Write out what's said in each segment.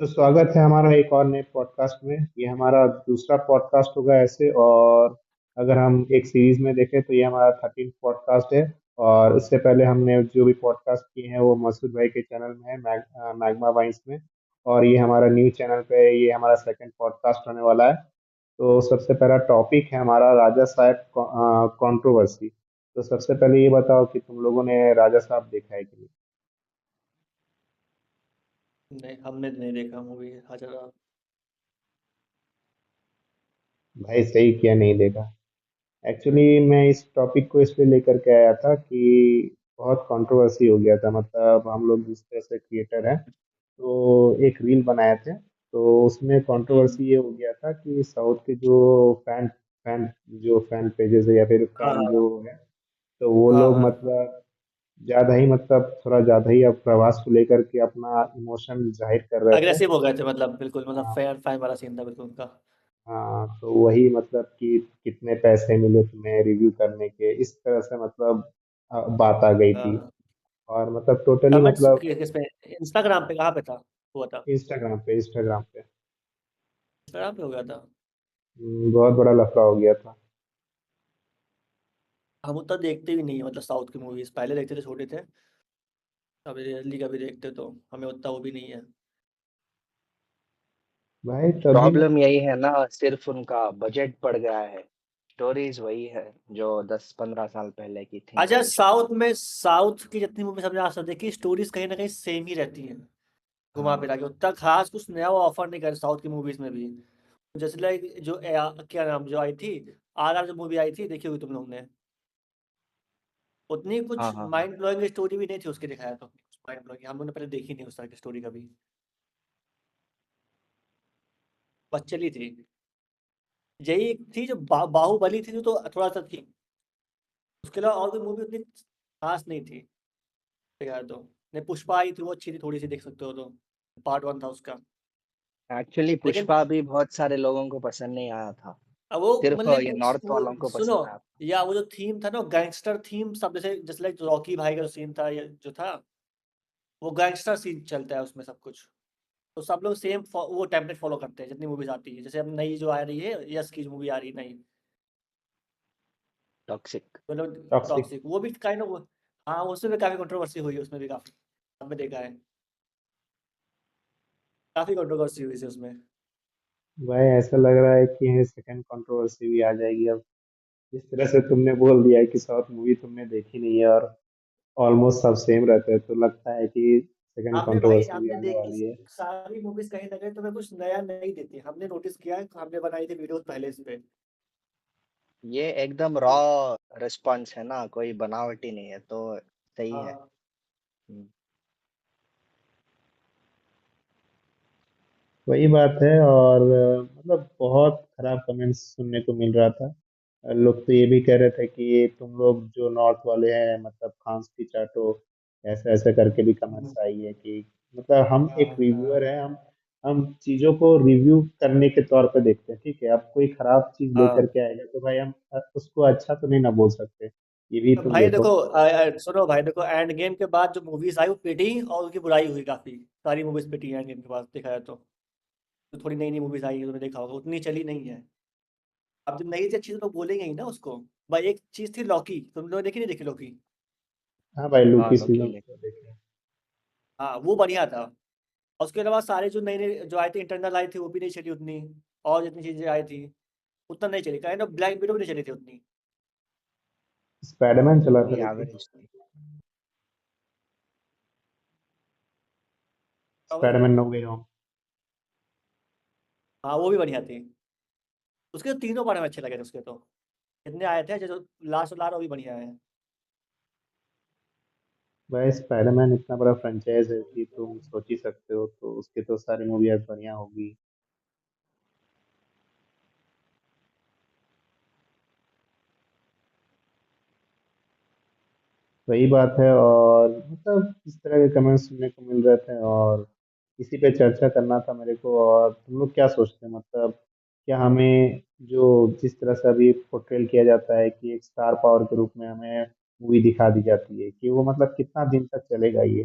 तो स्वागत है हमारा एक और नए पॉडकास्ट में। ये हमारा दूसरा पॉडकास्ट होगा ऐसे। और अगर हम एक सीरीज में देखें तो ये हमारा 13 पॉडकास्ट है। और इससे पहले हमने जो भी पॉडकास्ट किए हैं वो मसूद भाई के चैनल में है, मैग्मा वाइन्स में। और ये हमारा न्यू चैनल पे ये हमारा सेकंड पॉडकास्ट होने वाला है। तो सबसे पहला टॉपिक है हमारा राजा साहब कंट्रोवर्सी। तो सबसे पहले ये बताओ कि तुम लोगों ने राजा साहब देखा है कि नहीं। नहीं, हमने नहीं देखा मूवी हज़ारा। भाई सही किया नहीं देखा। एक्चुअली मैं इस टॉपिक को इसलिए लेकर के आया था कि बहुत कंट्रोवर्सी हो गया था। मतलब हम लोग जिस तरह से क्रिएटर हैं तो एक रील बनाए थे। तो उसमें हुँ। कंट्रोवर्सी ये हो गया था कि साउथ के जो फैन फैन जो फैन पेजेस है या फिर हाँ, फैन जो हाँ। है, तो वो हाँ, लोग हाँ। मतलब ज़्यादा ही मतलब थोड़ा ज़्यादा ही अब प्रवास को लेकर के अपना इमोशन जाहिर कर रहे थे। एग्रेसिव हो गए थे, मतलब बिल्कुल, मतलब हाँ। फ़ैन फ़ैन वाला सीन था बिल्कुल उनका। हाँ, तो वही मतलब कि कितने पैसे मिले तुम्हें रिव्यू करने के, इस तरह से मतलब बात आ गई थी। हाँ। और मतलब टोटली कमेंट्स मतलब किस पे? इंस्टाग्राम पे, कहाँ पे था? हुआ था? इंस्टाग्राम पे इंस्टाग्राम पे हो गया था। बहुत बड़ा लफड़ा हो गया था। हम उतना देखते भी नहीं है, मतलब साउथ की मूवीज़ पहले देखते थे, छोटे थे। अभी रियली कभी देखते तो हमें उतना वो भी नहीं है। भाई तभी प्रॉब्लम मतलब यही है ना, सिर्फ उनका बजट बढ़ गया है। स्टोरीज वही है जो 10-15 साल पहले की थी। अच्छा, साउथ की जितनी मूवीज़ हमने आज तक देखी, स्टोरीज़ कहीं न कहीं सेम ही रहती हैं। हाँ, घुमा-फिरा के उतना ख़ास कुछ नया वो ऑफ़र नहीं कर साउथ की मूवीज़ में भी। जैसे लाइक जो क्या नाम जो आई थी, आरआर जो मूवी आई थी, देखी होगी तुम लोग ने। उतनी हाँ, कुछ हाँ, हाँ। माइंड ब्लोइंग स्टोरी भी नहीं थी उसकी, दिखाया तो माइंड ब्लोइंग हम लोगों ने पहले देखी नहीं उस तरह की स्टोरी कभी। बस चली थी। यही एक थी जो बाहुबली थी, जो तो थोड़ा सा थी। उसके अलावा और कोई मूवी उतनी खास नहीं थी, दिखाया तो। नहीं, पुष्पा आई थी, वो अच्छी थी, थोड़ी सी देख सकते हो तो। पार्ट वन था उसका। एक्चुअली लेकिन पुष्पा भी बहुत सारे लोगों को पसंद नहीं आया था। अब वो सिर्फ मतलब ये नॉर्थ वो वालों को सुनो, पसंद आया था। या वो जो थीम था ना, गैंगस्टर थीम, सब जैसे जैसे लाइक रॉकी भाई का जो सीन था, ये जो था, वो गैंगस्टर सीन चलता है उसमें सब कुछ। तो सब लोग सेम वो टेम्पलेट फॉलो करते हैं जितनी मूवीज आती है। जैसे अब नई जो आ रही है, यस की मूवी आ रही है नई, टॉक्सिक। मतलब टॉक्सिक। टॉक्सिक, वो भी काइंड ऑफ। हाँ, उसमें भी काफी कंट्रोवर्सी हुई है, उसमें भी काफी हमने देखा है। काफी कंट्रोवर्सी हुई थी उसमें। भाई ऐसा लग रहा है कि सेकंड कंट्रोवर्सी भी आ जाएगी अब। इस तरह से तुमने बोल दिया है कि साउथ मूवी तुमने देखी नहीं है और ऑलमोस्ट सब सेम रहते हैं, तो लगता है कि सेकंड आपने भाई कंट्रोवर्सी भी आपने आने देखी वाली है। सारी मूवीज, कहीं ना कहीं तुम्हें कुछ नया नहीं देती। हमने नोटिस किया है, हमने बनाई थी वीडियोस पहले इस पे। ये एकदम रॉ रिस्पॉन्स है ना, कोई बनावटी नहीं है, तो सही है। हाँ। हम्म। वही बात है। और मतलब बहुत खराब कमेंट्स सुनने को मिल रहा था। लोग तो ये भी कह रहे थे कि तुम लोग जो नॉर्थ वाले हैं मतलब खांस की चाटो, ऐसे ऐसे करके भी कमेंट्स आई है कि मतलब हम हाँ, एक हाँ। रिव्यूअर हैं। हम चीजों को रिव्यू करने के तौर पे देखते हैं, ठीक है। आप कोई खराब चीज लेकर हाँ, के आएगा तो भाई हम उसको अच्छा तो नहीं ना बोल सकते। ये भी तो तुम भाई देखो। देखो, सुनो भाई, देखो एंड गेम के बाद जो मूवीज आई वो पिटी, और उनकी बुराई हुई काफी। सारी मूवीज पिटी एंड गेम के बाद, देखा जाए तो थोड़ी नई नई मूवीज आई है, तुमने देखा होगा, उतनी चली नहीं है। अब जब नई अच्छी तो लोग बोलेंगे ही ना उसको। भाई एक चीज थी लॉकी, तुम लोग देखी नहीं देखी लॉकी? हाँ भाई, हाँ, लूकी लोकी सीजन ने। देखे। हाँ, वो बढ़िया था। और उसके अलावा सारे जो नए नए जो आए थे, इंटरनल आई थी, वो भी नहीं चली उतनी। और जितनी चीजें आई थी उतना नहीं चली, काइंड ऑफ ब्लैक विडो भी नहीं चली थी उतनी। हाँ, स्पाइडरमैन वो चला भी था लेकिन। एवरेज थी। क्या हुआ? स्पाइडरमैन नो वे होम। हाँ, वो भी बढ़िया थी। उसके तो तीनों पार्ट में अच्छे लगे थे उसके तो। जितने आए थे, जो लास्ट वाला आ रहा, वो भी बढ़िया है। भाई स्पाइडरमैन इतना बड़ा फ्रेंचाइज है कि तुम सोच ही सकते हो, तो उसके तो सारी मूवी आज बढ़िया होगी। वही बात है। और मतलब इस तरह के कमेंट्स सुनने को मिल रहे थे और इसी पे चर्चा करना था मेरे को। और तुम लोग क्या सोचते हैं मतलब क्या हमें जो जिस तरह से अभी पोर्ट्रेल किया जाता है कि एक स्टार पावर के रूप में हमें मूवी दिखा दी जाती है, कि वो मतलब कितना दिन तक चलेगा ये।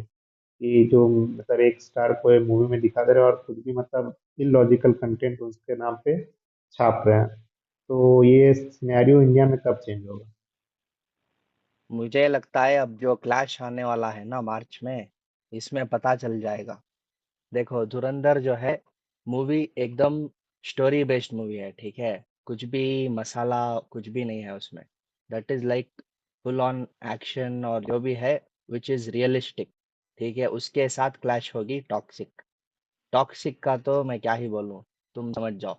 कि जो मतलब एक स्टार को मूवी में दिखा दे रहे हैं और खुद भी मतलब इलॉजिकल कंटेंट उसके नाम पे छाप रहे हैं। तो ये सिनेरियो इंडिया में कब चेंज होगा? मुझे लगता है अब जो क्लैश आने वाला है ना मार्च में, इसमें पता चल जाएगा। देखो धुरंधर जो है मूवी एकदम स्टोरी बेस्ड मूवी है, ठीक है। कुछ भी मसाला कुछ भी नहीं है उसमें। That is like full on action और जो भी है विच इज रियलिस्टिक, ठीक है। उसके साथ क्लैश होगी टॉक्सिक। टॉक्सिक का तो मैं क्या ही बोलूं, तुम समझ जाओ।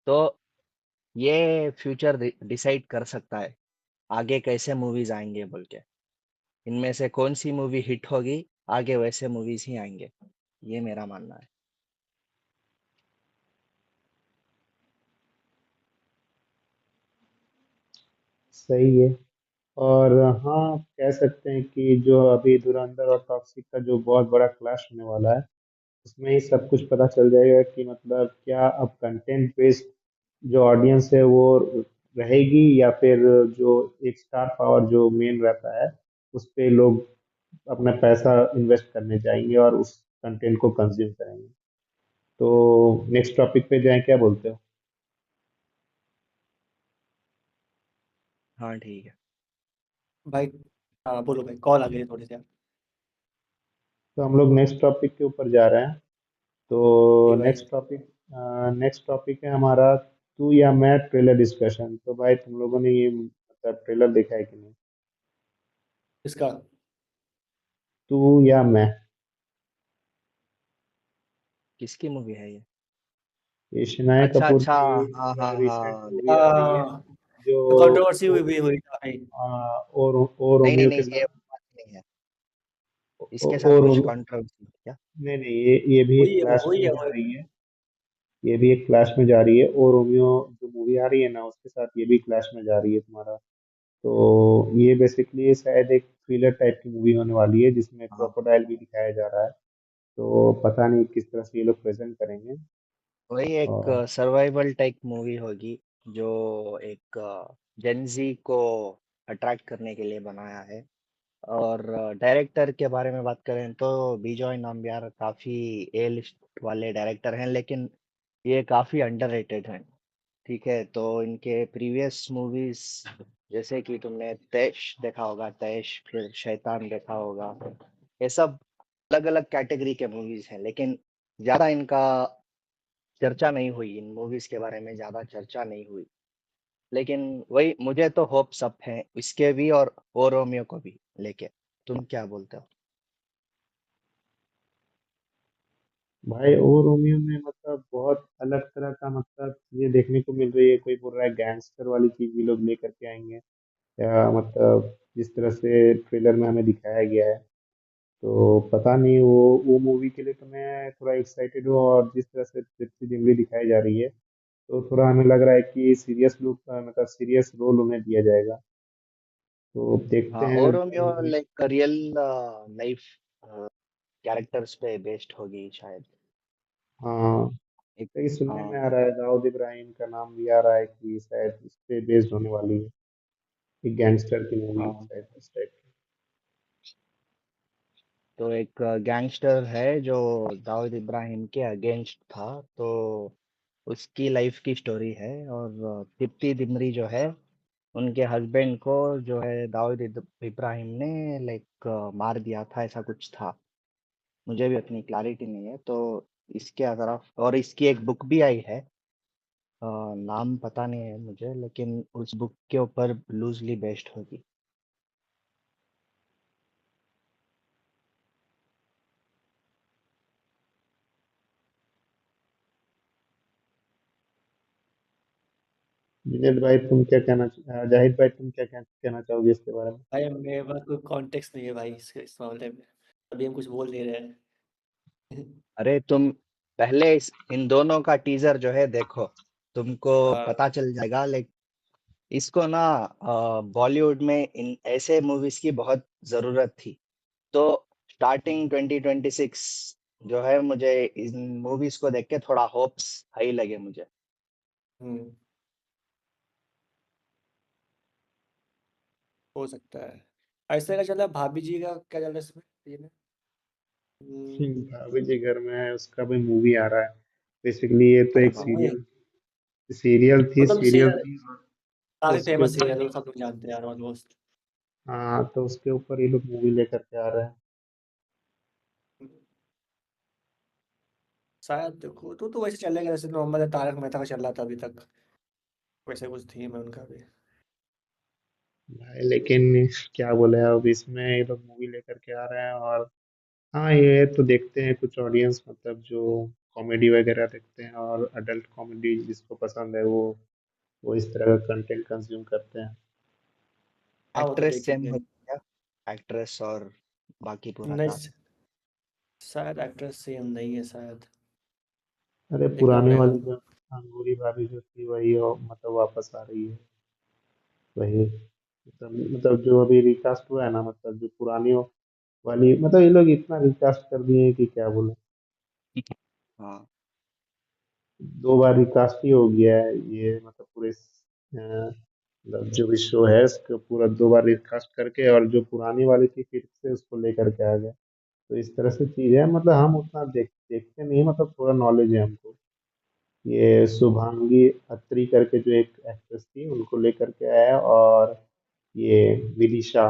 तो ये फ्यूचर डिसाइड कर सकता है आगे कैसे मूवीज आएंगे बोल के। इनमें से कौन सी मूवी हिट होगी, आगे वैसे मूवीज ही आएंगे, ये मेरा मानना है। सही है। और हाँ, कह सकते हैं कि जो अभी धुरंधर और टॉक्सिक का जो बहुत बड़ा क्लैश होने वाला है, उसमें ही सब कुछ पता चल जाएगा कि मतलब क्या अब कंटेंट बेस्ड जो ऑडियंस है वो रहेगी, या फिर जो एक स्टार पावर जो मेन रहता है उस पे लोग अपना पैसा इन्वेस्ट करने जाएंगे और उस कंटेंट को कंज्यूम करेंगे। तो नेक्स्ट टॉपिक पे जाएं, क्या बोलते हो? हाँ ठीक है। भाई हाँ बोलो भाई, कॉल आ गई है थोड़ी सी। तो हम लोग नेक्स्ट टॉपिक के ऊपर जा रहे हैं। तो जी भाई। नेक्स्ट टॉपिक है हमारा तू या मैं ट्रेलर डिस्कशन। तो भाई तुम लोगों ने ये मतलब ट्रेलर देखा है कि नहीं? इसका तू या मैं, किसकी मूवी है ये? ये शनाया अच्छा कपूर अच्छा। की हाँ हाँ रिसेंट हाँ मूवी आ रही है, जो कंट्रोवर्सी ओ, हुई भी हुई काफी। और नहीं नहीं रोमियो नहीं, के ये साथ। बात नहीं है। ओ, इसके साथ और कुछ कंट्रोवर्सी है क्या? नहीं नहीं, ये भी हुई एक है वो, क्लाश हुई में है जा वो। रही है। ये भी एक क्लाश में जा रही है, और रोमियो जो मूवी आ रही है ना उसके साथ ये भी क्लाश में जा रही है तुम्हारा। तो ये बेसिकली शायद एक थ्रिलर टाइप की मूवी होने वाली है जिसमें हाँ, क्रोकोडाइल भी दिखाया जा रहा है। तो पता नहीं किस तरह से ये लोग प्रेजेंट करेंगे। वही एक और सर्वाइवल टाइप मूवी होगी जो एक जेनजी को अट्रैक्ट करने के लिए बनाया है। और डायरेक्टर के बारे में बात करें तो बिजॉय नाम्बियार काफी ए लिस्ट वाले डायरेक्टर हैं, लेकिन ये काफी अंडररेटेड हैं। ठीक है, तो इनके प्रीवियस मूवीज जैसे कि तुमने तैश देखा होगा, तैश, फिर शैतान देखा होगा, ये सब अलग अलग कैटेगरी के मूवीज हैं। लेकिन ज्यादा इनका चर्चा नहीं हुई, इन मूवीज के बारे में ज्यादा चर्चा नहीं हुई। लेकिन वही मुझे तो होप्स अप है इसके भी और ओ रोमियो को भी लेके। तुम क्या बोलते हो? भाई ओ रोमियो में मतलब बहुत अलग तरह का मतलब ये देखने को मिल रही है। कोई बोल रहा है गैंगस्टर वाली चीज ये लोग लेकर के आएंगे, या मतलब जिस तरह से ट्रेलर में हमें दिखाया गया है। तो पता नहीं, वो मूवी के लिए तो मैं थोड़ा एक्साइटेड हूँ। और जिस तरह से तृप्ति डिमरी दिखाई जा रही है, तो थोड़ा हमें लग रहा है कि सीरियस लुक मतलब सीरियस रोल उन्हें दिया जाएगा। तो देखते हाँ, हैं ओ जब Romeo movie. Like real life characters पे बेस्ड होगी शायद। हाँ, एक कई सुनने में आ हाँ रहा है, दाऊद इब्राहिम का नाम भी आ रहा है कि शायद इस पे बेस्ड होने वाली है, एक गैंगस्टर की मूवी हाँ। शायद इस टाइप की। तो एक गैंगस्टर है जो दाऊद इब्राहिम के अगेंस्ट था, तो उसकी लाइफ की स्टोरी है। और तृप्ति दिमरी जो है, उनके हस्बैंड को जो है दाऊद इब्राहिम ने लाइक मार दिया था, ऐसा कुछ था। मुझे भी उतनी क्लैरिटी नहीं है। तो इसके अगर और इसकी एक बुक भी आई है, नाम पता नहीं है मुझे, लेकिन उस बुक के ऊपर लूजली बेस्ड होगी। जुनेद भाई तुम क्या कहना जाहिद भाई तुम क्या कहना चाहोगे इसके बारे में? भाई मेरे पास कोई कॉन्टेक्स्ट नहीं है भाई इस मामले में। अभी हम कुछ बोल नहीं रहे हैं। अरे तुम पहले इन दोनों का टीजर जो है देखो, तुमको हाँ। पता चल जाएगा। लाइक इसको ना बॉलीवुड में इन ऐसे मूवीज की बहुत जरूरत थी। तो स्टार्टिंग 2026 जो है, मुझे इन मूवीज को देख के थोड़ा होप्स हाई लगे मुझे। हम्म, हो सकता है। ऐसे का चला, भाभी जी का क्या चल रहा है इसमें ये में? भाभी जी घर में है उसका भी मूवी आ रहा है। बेसिकली ये तो अरे एक बाबू, सीरियल सीरियल थी मतलब सीरियल सीरियल थी और काफी उसके फेमस ऊपर सीरियल है, सब लोग जानते हैं यार ऑलमोस्ट। हाँ तो उसके ऊपर ये लोग मूवी लेकर के आ रहे हैं। शायद देखो तो वैसे चलेगा जैसे नॉर्मल है, तारक मेहता का चल रहा था अभी तक, वैसे कुछ थीम है उनका भी। भाई लेकिन क्या बोले अब इसमें ये लोग मूवी लेकर के आ रहे हैं और हाँ ये तो देखते हैं कुछ ऑडियंस मतलब जो कॉमेडी वगैरह देखते हैं और अडल्ट कॉमेडी जिसको पसंद है वो इस तरह का कंटेंट कंज्यूम करते हैं। हाँ वो तो एक्ट्रेस सेम देखेंगे। होती है क्या? एक्ट्रेस और बाकी पूरा नहीं, कास्ट। शायद एक्ट्रेस सेम नहीं है शायद, अरे देखना पुराने पड़ेगा। वाली जो अंगूरी भाभी जो थी वही मतलब वापस आ रही है वही मतलब जो अभी रिकास्ट हुआ है ना मतलब जो पुरानी वाली मतलब ये लोग इतना रिकास्ट कर दिए हैं कि क्या बोले। हाँ, 2 बार रिकास्ट ही हो गया है ये मतलब पूरे मतलब जो भी शो है उसको पूरा 2 बार रिकास्ट करके और जो पुरानी वाली थी फिर से उसको लेकर के आ गए। तो इस तरह से चीज़ है मतलब हम उतना देखते नहीं मतलब थोड़ा नॉलेज है हमको। ये शुभांगी अत्री करके जो एक एक्ट्रेस थी उनको लेकर के आया और ये विदिशा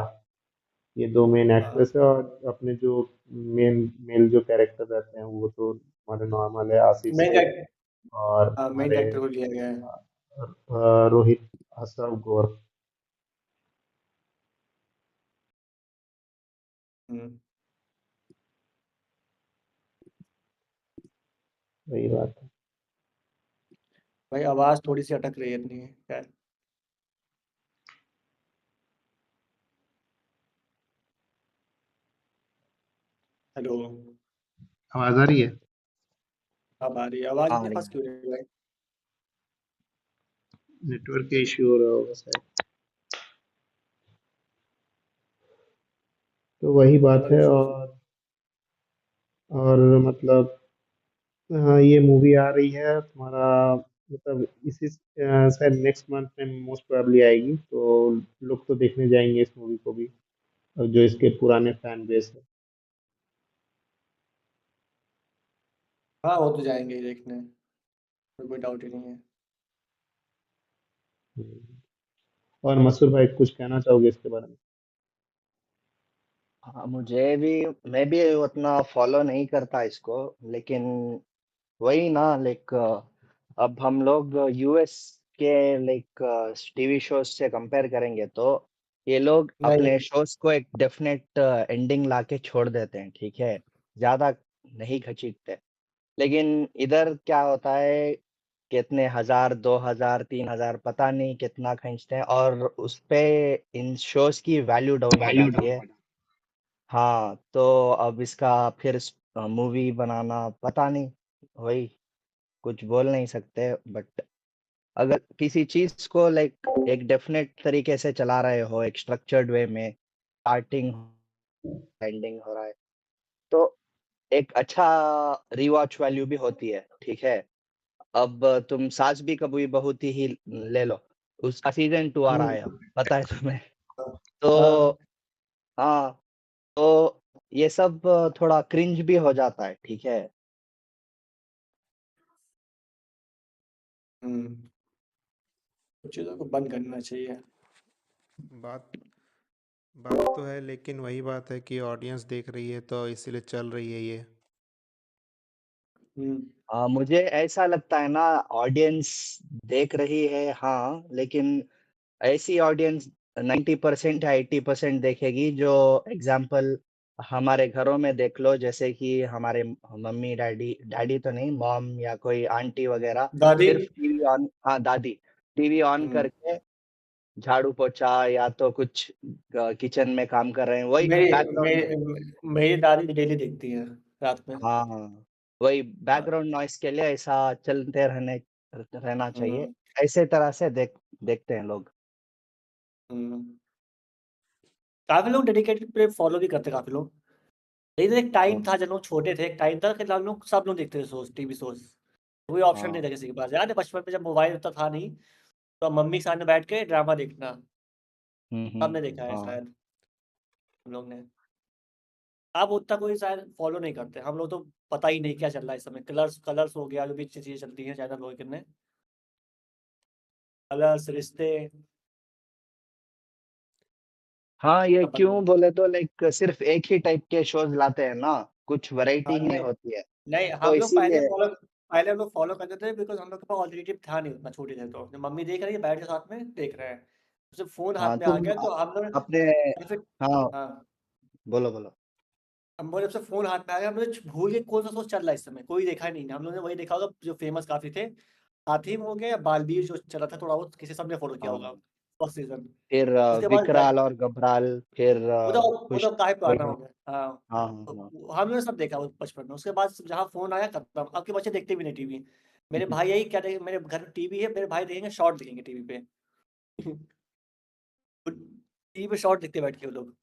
ये 2 मेन हाँ, एक्ट्रेस है और अपने जो मेन मेल जो कैरेक्टर रहते हैं वो तो हमारे नॉर्मल है आसिफ मेन सेठ कैरेक्टर, और हाँ मेन हमारे कैरेक्टर को लिया गया है। रोहित असफ गौर। हम्म। वही बात है। भाई आवाज थोड़ी सी अटक रही है अपनी, क्या? हेलो। आवाज आ रही है। अब आ रही है आवाज, हाँ आ इतनी रही फंस है। क्यों रही है भाई? नेटवर्क का इश्यू हो रहा होगा शायद। तो वही बात नेटवर्क है इशू। और मतलब हाँ ये मूवी आ रही है तुम्हारा मतलब इसी शायद नेक्स्ट मंथ में मोस्ट प्रोबेबली आएगी तो लोग तो देखने जाएंगे इस मूवी को भी और जो इसके पुराने फैन बेस है। हाँ वो तो जाएंगे ही देखने, कोई डाउट ही नहीं है। और मसूर भाई कुछ कहना चाहोगे इसके बारे में। हाँ, मुझे भी, मैं भी उतना फॉलो नहीं करता इसको, लेकिन वही ना, लाइक अब हम लोग यूएस के लाइक टीवी शोज से कंपेयर करेंगे तो ये लोग नहीं। अपने शोज को एक डेफिनेट एंडिंग लाके छोड़ देते हैं, ठीक है, ज्यादा नहीं खींचते। लेकिन इधर क्या होता है, कितने हजार, 2000, 3000, पता नहीं कितना खींचते हैं, और उस पे इन शोज की वैल्यू डाउन हो वैल्यू जाती डाउन है। हो जाती हाँ, तो अब इसका फिर मूवी बनाना, पता नहीं, वही कुछ बोल नहीं सकते, बट अगर किसी चीज को लाइक एक डेफिनेट तरीके से चला रहे हो, एक स्ट्रक्चर्ड वे में, स्टार्टिंग एंडिंग हो रहा है, तो एक अच्छा रिवॉच वैल्यू भी होती है, ठीक है। अब तुम सास भी कभी बहू थी ही ले लो, उसका सीजन 2 आ रहा है अब, हम्म। पता है तुम्हें? तो हाँ। हाँ, तो ये सब थोड़ा क्रिंज भी हो जाता है, ठीक है। कुछ चीज़ों को बंद करना चाहिए। बात बात तो है लेकिन वही बात है कि ऑडियंस देख रही है तो इसीलिए चल रही है ये। हम्म। मुझे ऐसा लगता है ना, ऑडियंस देख रही है हाँ, लेकिन ऐसी ऑडियंस 90% या 80% देखेगी, जो एग्जाम्पल हमारे घरों में देख लो, जैसे कि हमारे मम्मी डैडी, डैडी तो नहीं, मॉम या कोई आंटी वगैरह, दादी। सिर्फ टीवी ऑन, हाँ दादी, टीवी ऑन हम्म। करके झाड़ू पोछा या तो कुछ किचन में काम कर रहे हैं, वही मेरी बैकग्राउंड। मेरी मेरी दादी डेली देखती है रात में। हाँ, वही हाँ। बैकग्राउंड नॉइस के लिए ऐसा चलते रहना चाहिए। हम्म। ऐसे तरह से देखते हैं लोग। हम्म। काफी लोग डेडिकेटेड पे फॉलो भी करते हैं काफी लोग। लेकिन एक टाइम हाँ, था जब लोग छोटे थे, एक टाइम था कि सब लोग देखते थे शोज, टीवी शोज। कोई ऑप्शन नहीं हाँ। था किसी के पास, याद है बचपन में जब मोबाइल उतना था नहीं, तो मम्मी के सामने बैठ के ड्रामा देखना। सबने देखा है हाँ। शायद हम लोग ने। अब उतना कोई शायद फॉलो नहीं करते, हम लोग तो पता ही नहीं क्या चल रहा है इस समय। कलर्स कलर्स हो गया, जो भी चीज़ें चलती हैं चैनल हो कितने, कलर्स, रिश्ते, हाँ, ये सब बंद हो क्यों गए। बोले तो लाइक सिर्फ एक ही टाइप के शोज लाते हैं ना, कुछ वैरायटी हाँ, ही नहीं नहीं होती है, नहीं, तो इसीलिए। पहले हम लोग फॉलो करते थे, बिकॉज हम लोग के पास ऑल्टरनेटिव था नहीं उतना, छोटे थे तो जब मम्मी देख रही है बैठ के साथ में देख रहे हैं, जब फोन हाँ, हाथ में आ तुम गया तो हम लोग, अपने। या फिर, हाँ, हाँ, बोलो बोलो। हम बोले जब से फोन हाथ में आ गया हम लोग भूल गए कौन सा शो चल रहा है इस समय, कोई देखा ही नहीं, हम लोगों ने वही देखा होगा जो फेमस काफी थे। हाथीम हो गया, बालवीर जो चला था थोड़ा बहुत, किसी सबने फॉलो किया होगा हाँ, फर्स्ट सीजन। फिर उसके बाद विकराल और घबराल, फिर वो खुश। तो काफी पुराना वही। हो गया, हाँ। हाँ हाँ हाँ। तो हम लोग ने सब देखा वो बचपन में, उसके बाद जहाँ फोन आया खत्म, अब के बच्चे देखते भी नहीं टीवी। मेरे भाई यही क्या देखे, मेरे घर में टीवी है, मेरे भाई देखेंगे शॉर्ट देखेंगे टीवी पे। टीवी पे शॉर्ट देखते बैठ के वो लोग,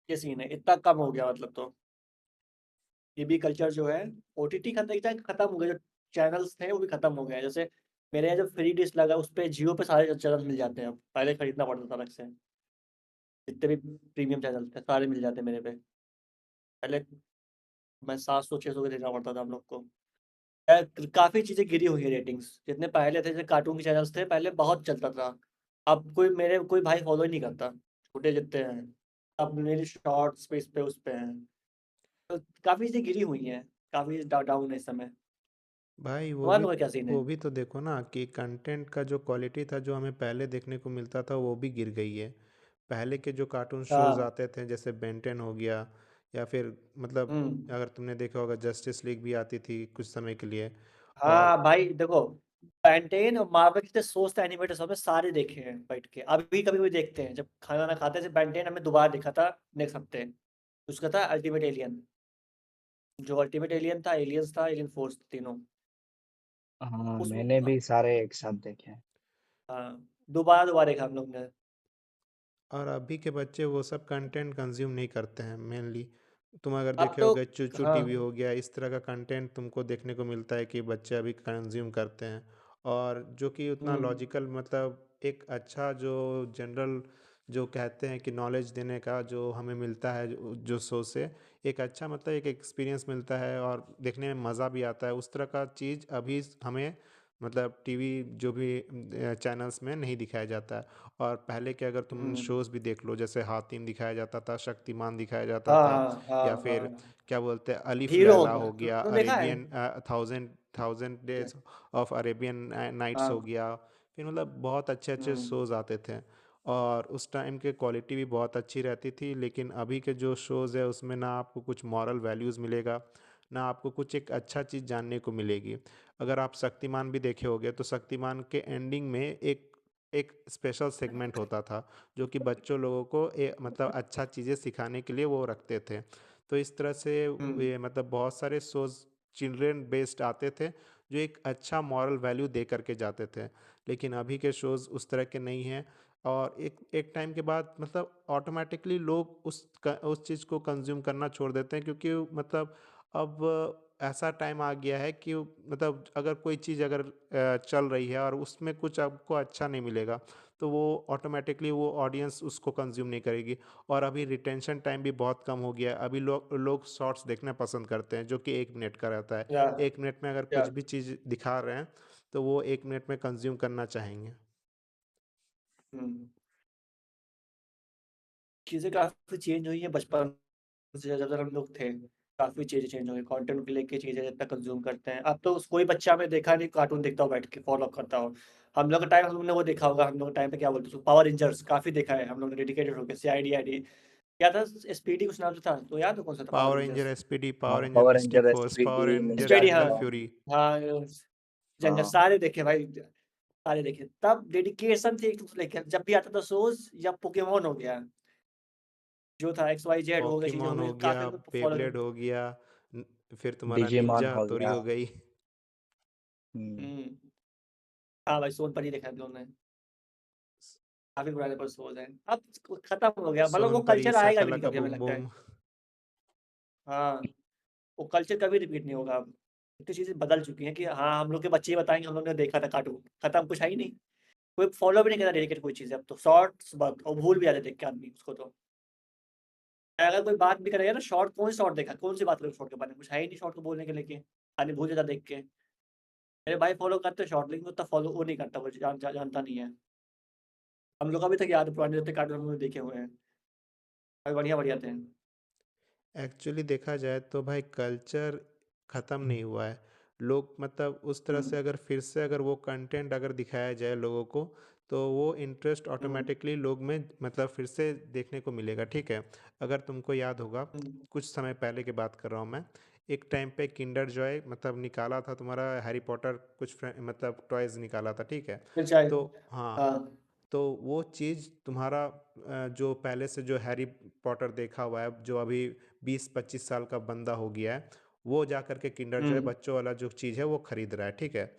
ये सीन है, इतना कम हो गया मतलब। तो टीवी कल्चर जो है, ओटीटी खत्म हो गया, जो चैनल्स थे वो भी खत्म हो गए हैं। जैसे मेरे यहाँ जो फ्री डिश लगा उस पे जियो पे सारे चैनल मिल जाते हैं, अब पहले खरीदना पड़ता था अलग से, जितने भी प्रीमियम चैनल थे सारे मिल जाते हैं मेरे पे। पहले मैं 700 600 का देना पड़ता था हम लोग को। काफी चीजें गिरी हुई है रेटिंग्स, जितने पहले थे जैसे कार्टून के चैनल्स थे पहले बहुत चलता था, अब कोई भाई फॉलो ही नहीं करता, छोटे जितने हैं अब मेरी शॉर्ट्स पे इस पे उस पे हैं। तो काफी चीजें गिरी हुई हैं, काफी डाउन है इस समय। भाई तुम्हारा लोग का क्या सीन है? वो भी तो देखो ना कि कंटेंट का जो क्वालिटी था जो हमें पहले देखने को मिलता था वो भी गिर गई है। पहले के जो कार्टून शोज हाँ। आते थे जैसे बेंटेन हो गया, या फिर मतलब हम्म। अगर तुमने देखा होगा जस्टिस लीग भी आती थी कुछ समय के लिए। और हाँ भाई देखो, पैंटेन और मार्वल के सोचते एनिमेटेड हमने सारे देखे हैं बैठ के, अभी कभी कभी देखते हैं जब खाना ना खाते थे। पैंटेन हमने दोबारा देखा था नेक्स्ट हफ्ते, उसका था अल्टीमेट एलियन, जो अल्टीमेट एलियन था, एलियंस था, एलियन फोर्स, तीनों हाँ, उस, मैंने भी सारे एक साथ देखे हैं। हाँ, दोबारा दोबारा देखा हम लोग ने। और अभी के बच्चे वो सब कंटेंट कंज्यूम नहीं करते हैं मेनली। तुम अगर अब देखे तो, होगे चूचू हाँ। टीवी हो गया, इस तरह का कंटेंट तुमको देखने को मिलता है कि बच्चे अभी कंज्यूम करते हैं। और जो कि उतना हम्म। लॉजिकल मतलब एक अच्छा जो जनरल जो कहते हैं कि नॉलेज देने का जो हमें मिलता है जो शो से एक अच्छा मतलब एक एक्सपीरियंस मिलता है और देखने में मज़ा भी आता है, उस तरह का चीज़ अभी हमें मतलब टीवी जो भी चैनल्स में नहीं दिखाया जाता है। और पहले के अगर तुम हम्म। शोज़ भी देख लो जैसे हातिम दिखाया जाता था, शक्तिमान दिखाया जाता हाँ था, हाँ या हाँ फिर हाँ। क्या बोलते हैं अलिफ हीरो हो लैला गया, हो गया, तुमने देखा है? Arabian thousand thousand days of Arabian nights हो हाँ। गया। फिर मतलब बहुत अच्छे अच्छे हम्म। शोज़ आते थे और उस टाइम के क्वालिटी भी बहुत अच्छी रहती थी। लेकिन अभी के जो शोज़ है उसमें ना आपको कुछ मॉरल वैल्यूज़ मिलेगा, ना आपको कुछ एक अच्छा चीज़ जानने को मिलेगी। अगर आप शक्तिमान भी देखे होंगे तो शक्तिमान के एंडिंग में एक एक स्पेशल सेगमेंट होता था जो कि बच्चों लोगों को मतलब अच्छा चीज़ें सिखाने के लिए वो रखते थे। तो इस तरह से हम्म। ये मतलब बहुत सारे शोज़ चिल्ड्रेन बेस्ड आते थे जो एक अच्छा मॉरल वैल्यू दे करके जाते थे। लेकिन अभी के शोज़ उस तरह के नहीं हैं। और एक एक टाइम के बाद मतलब ऑटोमेटिकली लोग उस चीज़ को कंज्यूम करना छोड़ देते हैं, क्योंकि मतलब अब ऐसा टाइम आ गया है कि मतलब अगर कोई चीज़ अगर चल रही है और उसमें कुछ आपको अच्छा नहीं मिलेगा तो वो ऑटोमेटिकली वो ऑडियंस उसको कंज्यूम नहीं करेगी। और अभी रिटेंशन टाइम भी बहुत कम हो गया है, अभी लोग लोग शॉर्ट्स देखना पसंद करते हैं जो कि 1 मिनट का रहता है। या 1 मिनट में अगर या कुछ भी चीज़ दिखा रहे हैं तो वो 1 मिनट में कंज्यूम करना चाहेंगे। हम्म। चीज़ें काफ़ी चेंज हुई है बचपन से, जब हम लोग थे काफ़ी चीज़ें चेंज हो गई, कंटेंट को लेके चीज़ें जितना कंज्यूम करते हैं। अब तो कोई बच्चा मैं देखा नहीं कार्टून देखता हो बैठ के फॉलो करता हो। हम लोग के टाइम हम लोग ने वो देखा होगा, हम लोग के टाइम पे क्या बोलते थे, पावर रेंजर्स काफ़ी देखा है हम लोग ने, डेडिकेटेड होकर। सीआईडी आईडी क्या था, स्पीडी कुछ नाम से था, तो याद है कौन सा था power power ranger rangers? SPD, हाँ, power ranger power mystic ranger, force, power SPD, ranger ninja speedy, हाँ। Jungle storm. फ्यूरी। हाँ, जंगल हाँ सारे देखे भाई, सारे देखे। तब डेडिकेशन थी एक दूसरे लेके, जब भी आता था सोज या पोकेमोन हो गया, जो था एक्स वाई जेड हो गया, चीजें हो पॉकीमोन गई, हो काफी गया, हमको फॉलो बेब्लेड कर। हो गया, न- फिर तुम्हारा डिजिमॉन निंजा हो हथौड़ी गया। हो गई। हम्म। हम्म। हाँ भाई, सोन परी देखा है हम लोगों ने, काफी पुराने पर सोच है, अब खत्म हो गया, मतलब वो सोनपरी, कल्चर आएगा भी नहीं शाकाला का कभी, हमें बूम लगता है। बूम। हाँ, वो कल्चर कभी रिपीट नहीं होगा अब, इतनी चीजें बदल चुकी हैं कि हाँ हम लोग के बच्चे ही बताएंगे हम लोग ने देखा था कार्टून, खत्म, कुछ है ही नहीं। कोई फॉलो भी नहीं करता डेडिकेट कोई चीज़ अब तो, शॉर्ट्स बस, और भूल भी जाते देख के आदमी उसको तो। अगर कोई बात भी करेगा ना, शॉर्ट कौन सी शॉर्ट देखा, कौन सी बात करें शॉर्ट के बारे में, कुछ है ही नहीं शॉर्ट को बोलने के लिए, खाली भूल जाता देख के। मेरे भाई फॉलो करते शॉर्ट, लेकिन उतना फॉलो वो नहीं करता, वो जानता नहीं है। हम लोग अभी तक याद है, पुराने जितने कार्टून हमने देखे हुए हैं, भाई बढ़िया बढ़िया थे। एक्चुअली देखा जाए तो भाई कल्चर ख़त्म नहीं हुआ है। लोग मतलब उस तरह से अगर फिर से अगर वो कंटेंट अगर दिखाया जाए लोगों को, तो वो इंटरेस्ट हम्म, ऑटोमेटिकली लोग में मतलब फिर से देखने को मिलेगा, ठीक है। अगर तुमको याद होगा, हम्म, कुछ समय पहले की बात कर रहा हूँ मैं। एक टाइम पे किंडर जॉय मतलब निकाला था तुम्हारा हैरी पॉटर, कुछ मतलब टॉयज निकाला था, ठीक है। फिर चाहे। तो हाँ, हाँ तो वो चीज़ तुम्हारा जो पहले से जो हैरी पॉटर देखा हुआ है, जो अभी 20-25 साल का बंदा हो गया है, वो जा कर के किंडर जॉय हम्म, बच्चों वाला जो चीज़ है वो खरीद रहा है, ठीक है।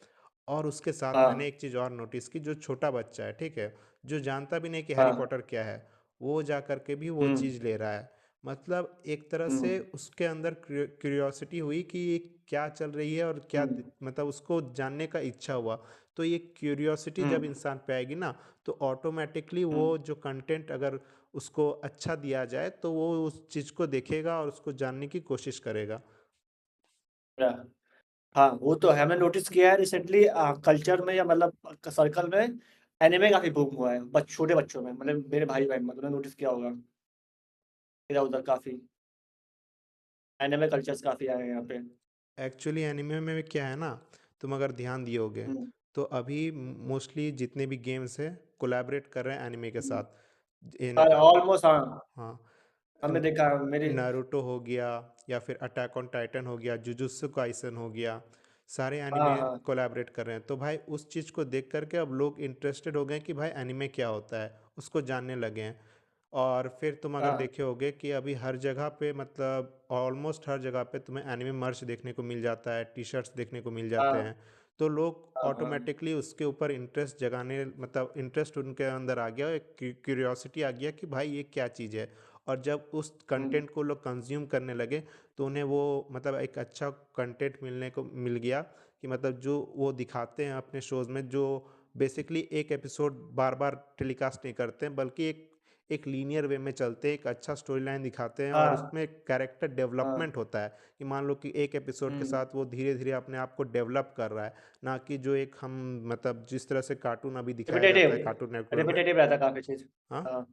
और उसके साथ मैंने हाँ एक चीज़ और नोटिस की, जो छोटा बच्चा है, ठीक है, जो जानता भी नहीं कि हैरी हाँ पॉटर क्या है, वो जा कर के भी वो हम्म चीज़ ले रहा है। मतलब एक तरह से हम्म उसके अंदर क्यूरियोसिटी हुई कि ये क्या चल रही है और क्या हम्म मतलब उसको जानने का इच्छा हुआ। तो ये क्यूरियोसिटी जब हम्म इंसान पे आएगी ना, तो ऑटोमेटिकली वो हम्म, जो कंटेंट अगर उसको अच्छा दिया जाए तो वो उस चीज़ को देखेगा और उसको जानने की कोशिश करेगा। हाँ हाँ, वो तो है, हमने नोटिस किया है रिसेंटली कल्चर में, या मतलब सर्कल में एनिमे काफी बूम हुआ है, छोटे बच्चों में, मतलब मेरे भाई बहन में, तुमने नोटिस किया होगा इधर उधर काफी एनिमे कल्चर्स काफी आए हैं यहाँ पे। एक्चुअली एनिमे में क्या है ना, तुम अगर ध्यान दिए होगे, हम्म, तो अभी मोस्टली जितने भी गेम्स हैं कोलैबोरेट कर रहे हैं एनिमे के हम्म, साथ। इनका ऑलमोस्ट हाँ, हाँ, हमने देखा मेरे। नारुतो हो गया, या फिर अटैक ऑन टाइटन हो गया, जुजुत्सु काइसन हो गया, सारे हाँ एनिमे हाँ कोलैबोरेट कर रहे हैं। तो भाई उस चीज़ को देख करके अब लोग इंटरेस्टेड हो गए कि भाई एनिमे क्या होता है, उसको जानने लगे हैं। और फिर तुम अगर हाँ देखे होगे कि अभी हर जगह पे मतलब ऑलमोस्ट हर जगह पे तुम्हें एनिमे मर्च देखने को मिल जाता है, टी शर्ट्स देखने को मिल जाते हाँ हैं। तो लोग हाँ हाँ ऑटोमेटिकली उसके ऊपर इंटरेस्ट जगाने मतलब इंटरेस्ट उनके अंदर आ गया, एक क्यूरियोसिटी आ गया कि भाई ये क्या चीज़ है। और जब उस हम्म, कंटेंट को लोग कंज्यूम करने लगे, तो उन्हें वो मतलब एक अच्छा कंटेंट मिलने को मिल गया, कि मतलब जो वो दिखाते हैं अपने शोज़ में, जो बेसिकली एक एपिसोड बार बार टेलीकास्ट नहीं करते हैं, बल्कि एक एक लीनियर वे में चलते हैं, एक अच्छा स्टोरी लाइन दिखाते हैं, और हाँ उसमें एक कैरेक्टर हाँ डेवलपमेंट होता है। कि मान लो कि एक एपिसोड के हम्म, साथ वो धीरे धीरे अपने आप को डेवलप कर रहा है, ना कि जो एक हम मतलब जिस तरह से कार्टून अभी दिखाया रिपीटेटिव, जाता है कार्टून नेटवर्क में। रिपीटेटिव रहता है काफी चीज। हाँ, हाँ,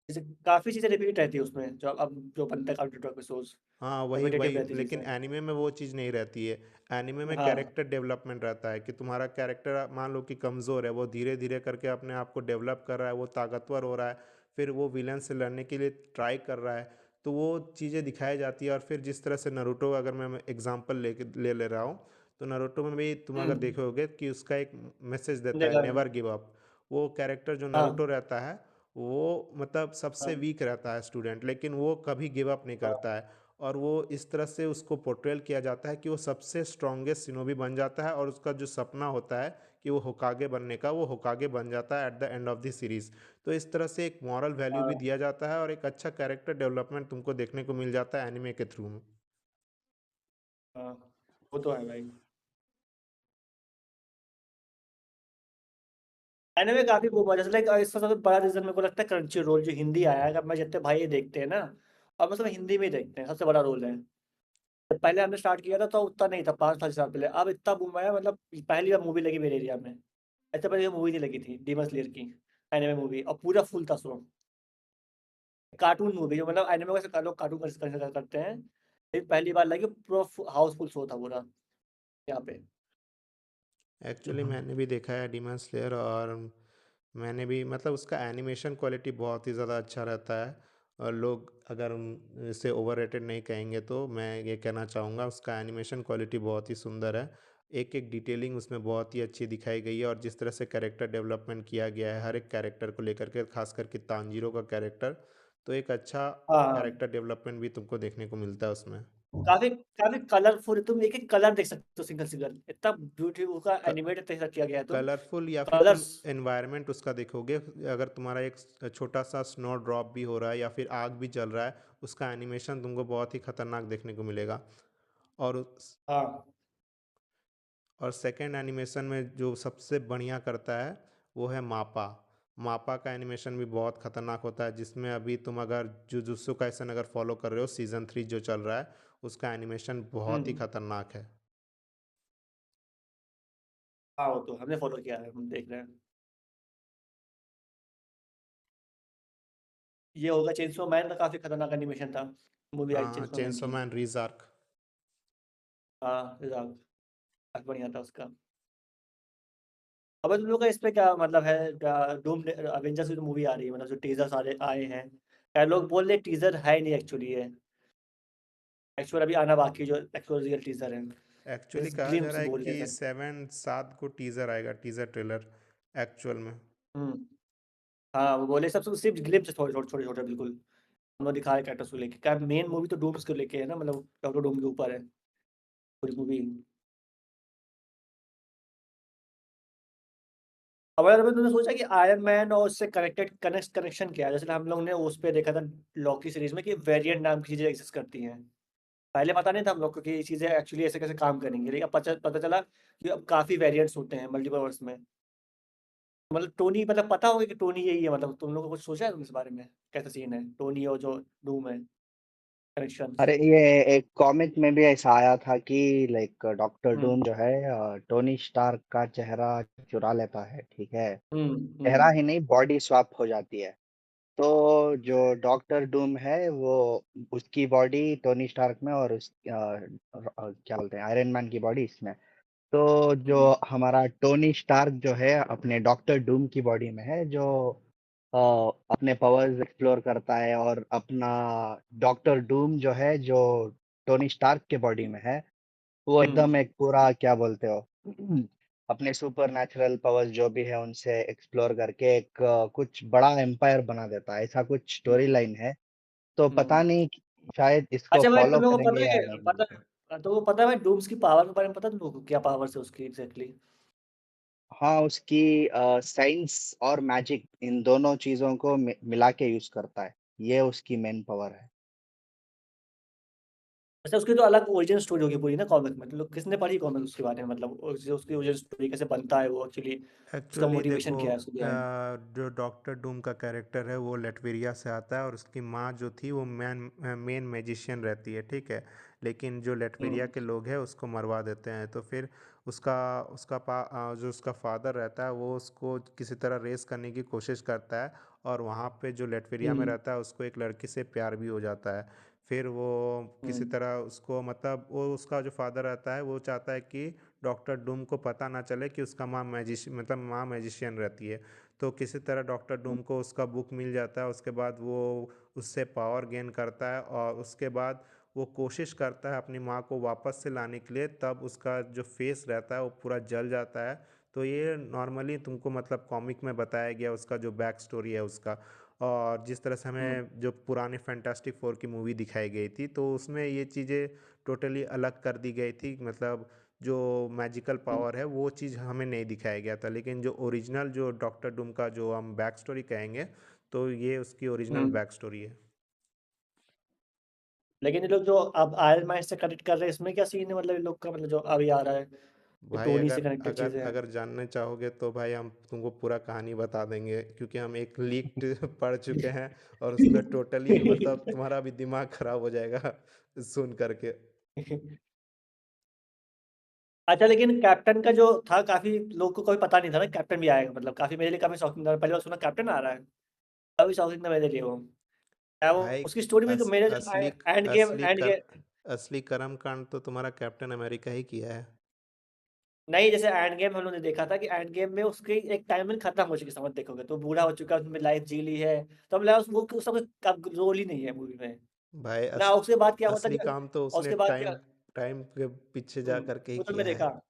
जैसे काफी चीजें रिपीट रहती है उसमें, जो अब जो बनता है कार्टून नेटवर्क पे शोज, हाँ, वही रिपीटेटिव वही, रहती है लेकिन चीजें। एनिमे में वो चीज़ नहीं रहती है। एनिमे में हाँ कैरेक्टर डेवलपमेंट रहता है, कि तुम्हारा कैरेक्टर मान लो कि कमज़ोर है, वो धीरे धीरे करके अपने आप को डेवलप कर रहा है, वो ताकतवर हो रहा है, फिर वो विलन से लड़ने के लिए ट्राई कर रहा है। तो वो चीज़ें दिखाई जाती है। और फिर जिस तरह से नरूटो, अगर मैं एग्जांपल ले रहा हूँ, तो नरूटो में भी तुम अगर हम्म, देखोगे कि उसका एक मैसेज देता है, देखा है। Never give up. वो कैरेक्टर जो हाँ नरूटो रहता है, वो मतलब सबसे हाँ वीक रहता है स्टूडेंट, लेकिन वो कभी गिव अप नहीं हाँ करता है। और वो इस तरह से उसको पोर्ट्रेल किया जाता है कि वो सबसे स्ट्रॉन्गेस्ट शिनोबी बन जाता है, और उसका जो सपना होता है कि वो होकागे बनने का, वो होकागे बन जाता है at the end of the series. तो इस तरह से एक मॉरल वैल्यू भी हाँ दिया जाता है, और एक अच्छा कैरेक्टर डेवलपमेंट तुमको देखने को मिल जाता है एनिमे के थ्रू में। हाँ, वो तो है भाई। एनिमे काफी वो जैसे लाइक इसका सबसे बड़ा रीजन मेरे को लगता है क्रंची रोल, जो हिंदी आया है, अगर मैं जितने भाई ये देखते हैं ना, और मतलब हिंदी में ही देखते हैं, सबसे बड़ा रोल है। जब पहले हमने स्टार्ट किया था तो उतना नहीं था, 5-6 साल पहले, अब इतना बूम आया, मतलब पहली बार मूवी लगी मेरे एरिया में। ऐसे पहले मूवी नहीं लगी थी डीमन स्लेयर की, एनिमे मूवी, और पूरा फुल था शो। कार्टून मूवी जो मतलब एनिमे को ऐसे लोग कार्टून कंसिडर करते हैं, ये पहली बार लगी, पूरा हाउसफुल शो था पूरा यहाँ पे। एक्चुअली मैंने भी देखा है डीमन स्लेयर, और मैंने भी मतलब उसका एनिमेशन क्वालिटी बहुत ही ज़्यादा अच्छा रहता है। और लोग अगर इसे ओवररेटेड नहीं कहेंगे, तो मैं ये कहना चाहूँगा उसका एनिमेशन क्वालिटी बहुत ही सुंदर है। एक एक डिटेलिंग उसमें बहुत ही अच्छी दिखाई गई है, और जिस तरह से कैरेक्टर डेवलपमेंट किया गया है हर एक कैरेक्टर को लेकर के, खास करके तांजीरो का कैरेक्टर, तो एक अच्छा हाँ हाँ, कैरेक्टर डेवलपमेंट भी तुमको देखने को मिलता है उसमें। काफी काफी कलरफुल, तुम एक एक कलर देख सकते हो, सिंगल सिंगल, इतना ब्यूटीफुल का एनिमेटेड तरीका किया गया है, तुम कलरफुल, या फिर तुम कलर्स। एनवायरनमेंट उसका देखोगे, अगर तुम्हारा एक छोटा सा स्नो ड्रॉप भी हो रहा है या फिर आग भी जल रहा है, उसका एनिमेशन तुमको बहुत ही खतरनाक देखने को मिलेगा। और हाँ और सेकंड एनिमेशन में जो सबसे बढ़िया करता है, वो है मापा। मापा का एनिमेशन भी बहुत खतरनाक होता है, जिसमें अभी तुम अगर जुजुत्सु काइसन अगर फॉलो कर रहे हो, सीजन 3 जो चल रहा है, उसका एनिमेशन बहुत ही हम्म। खतरनाक है। हाँ वो तो हमने फॉलो किया है, हम देख रहे हैं। ये होगा चेंसो मैन का काफी खतरनाक एनिमेशन था, मूवी आई हाँ, चेंसो मैन चेंसो की। मैन रीज़ार्क। हाँ रिजल्ट काफी बढ़िया था उसका। अब तुम लोग का इस पे क्या मतलब है, क्या डूम अवेंजर्स की जो मूवी आ रही है, मतलब जो टीजर सारे आए हैं, क्या लोग बोल रहे टीजर है नहीं एक्चुअली है, एक्चुअल अभी आना बाकी जो एक्चुअल रियल टीजर है, एक्चुअली जस्ट कहा जा ग्लिम्स रहा है बोल कि रहे सब। 7 को टीज़र आएगा, टीज़र ट्रेलर एक्चुअल में। हम्म। हाँ वो बोले सब सिर्फ ग्लिम्स थोड़े छोटे छोटे छोटे बिल्कुल, उन्होंने दिखाया कैरेक्टर्स को लेके, क्या मेन मूवी तो डूम्स को लेके है ना, मतलब डॉक्टर डूम के ऊपर है पूरी मूवी। अब अगर तुमने सोचा कि आयरन मैन और उससे कनेक्टेड कनेक्शन क्या है, जैसे हम लोग ने उस पे देखा था लॉकी सीरीज में कि वेरिएंट नाम की चीजें एग्जिस्ट करती हैं, पहले पता नहीं था हम लोग को कि ये चीजें एक्चुअली ऐसे कैसे काम करेंगी, लेकिन अब पता चला कि अब काफी वेरिएंट्स होते हैं मल्टीवर्स में। मतलब टोनी, मतलब पता होगा कि टोनी यही है, मतलब तुम लोग को कुछ सोचा है तुम इस बारे में, कैसा सीन है टोनी और जो डूम है, कनेक्शन। अरे ये एक कॉमिक में भी ऐसा आया था कि लाइक डॉक्टर हम्म डूम जो है टोनी स्टार्क का चेहरा चुरा लेता है, ठीक है। हम्म चेहरा हम्म ही नहीं, बॉडी स्वैप हो जाती है। तो जो डॉक्टर डूम है वो उसकी बॉडी टोनी स्टार्क में और क्या बोलते हैं आयरन मैन की बॉडी इसमें। तो जो हम्म हमारा टोनी स्टार्क जो है अपने डॉक्टर डूम की बॉडी में है, जो अ, अपने पावर्स एक्सप्लोर करता है, और अपना डॉक्टर डूम जो है जो टोनी स्टार्क के बॉडी में है, वो हम्म एकदम एक पूरा क्या बोलते हो अपने सुपर नेचुरल पावर्स जो भी है उनसे एक्सप्लोर करके एक कुछ बड़ा एम्पायर बना देता है, ऐसा कुछ स्टोरी लाइन है। तो पता हम्म। नहीं शायद इसको अच्छा भाई फॉलो तुम लोगों को करेंगे पता या है, नहीं बोल के। पता तो वो पता है भाई डूम्स की पावर के बारे में, पता है तुम लोगों को क्या पावर है उसकी एग्जैक्टली? हाँ, उसकी साइंस और मैजिक इन दोनों चीज़ों को मिला के यूज़ करता है। ये उसकी मेन पावर है। अच्छा उसकी तो अलग ओरिजिन स्टोरी होगी पूरी ना कॉमिक में, तो लोग किसने पढ़ी कॉमिक उसके बारे में, मतलब उसकी ओरिजिन स्टोरी कैसे बनता है वो एक्चुअली, उसका एक्चुअली मोटिवेशन देखो, क्या है उसके बिहाइंड? जो डॉक्टर डूम का कैरेक्टर है वो लेटवेरिया से आता है, और उसकी माँ जो थी वो मेन मैजिशियन रहती है, ठीक है। लेकिन जो लेटवेरिया हम्म के लोग हैं उसको मरवा देते हैं, तो फिर उसका जो उसका फादर रहता है वो उसको किसी तरह रेस करने की कोशिश करता है, और वहाँ पे जो लेटवेरिया में हम्म रहता है उसको एक लड़की से प्यार भी हो जाता है। फिर वो किसी हम्म तरह उसको, मतलब वो उसका जो फादर रहता है वो चाहता है कि डॉक्टर डूम को पता ना चले कि उसका माँ मैजिशियन रहती है। तो किसी तरह डॉक्टर डूम को उसका बुक मिल जाता है, उसके बाद वो उससे पावर गेन करता है, और उसके बाद वो कोशिश करता है अपनी माँ को वापस से लाने के लिए, तब उसका जो फेस रहता है वो पूरा जल जाता है। तो ये नॉर्मली तुमको मतलब कॉमिक में बताया गया उसका जो बैक स्टोरी है उसका। और जिस तरह से हम्म हमें जो पुरानी फैंटास्टिक फोर की मूवी दिखाई गई थी, तो उसमें ये चीज़ें टोटली अलग कर दी गई थी, मतलब जो मैजिकल हम्म पावर है वो चीज़ हमें नहीं दिखाया गया था। लेकिन जो ओरिजिनल जो डॉक्टर डूम का जो हम बैक स्टोरी कहेंगे, तो ये उसकी ओरिजिनल हम्म। बैक स्टोरी है। लेकिन ये लोग जो अब आयरन मैन से कनेक्ट कर रहे हैं, इसमें क्या सीन है, मतलब इन लोग का, मतलब जो अभी आ रहा है, ये भाई टोनी से अगर कनेक्टेड अगर चीजें हैं। अगर जानना चाहोगे तो भाई हम तुमको पूरा कहानी बता देंगे, क्योंकि हम एक लीक्ड पढ़ चुके हैं, और उसमें टोटली मतलब तुम्हारा भी दिमाग खराब हो जाएगा सुन करके। अच्छा लेकिन कैप्टन का जो था, काफी लोग को कोई पता नहीं था ना कैप्टन भी आएगा, मतलब काफी मेरे लिए काफी शॉकिंग था, पहली बार सुना कैप्टन आ रहा है, काफी शॉकिंग था मेरे लिए वो। क्या वो भाई उसकी स्टोरी भी अस, मेरे जब असली एंड गेम असली एंड कर गेम असली कर्म कांड तो तुम्हारा कैप्टन अमेरिका ही किया है। नहीं, जैसे एंड गेम हम लोगों ने देखा था कि एंड गेम में उसकी एक टाइमलाइन खत्म हो चुकी, समझ देखोगे तो बूढ़ा हो चुका है, उसमें लाइफ जी ली है, तो हम लगा वो उसका कोई अब रोल ही नहीं है मूवी में भाई ना। उसके बाद क्या होता असली कि, काम तो और उसने उसके बाद क्या, टाइम टाइम के पीछे जा करके ही वो तो हमने किया है। देखा।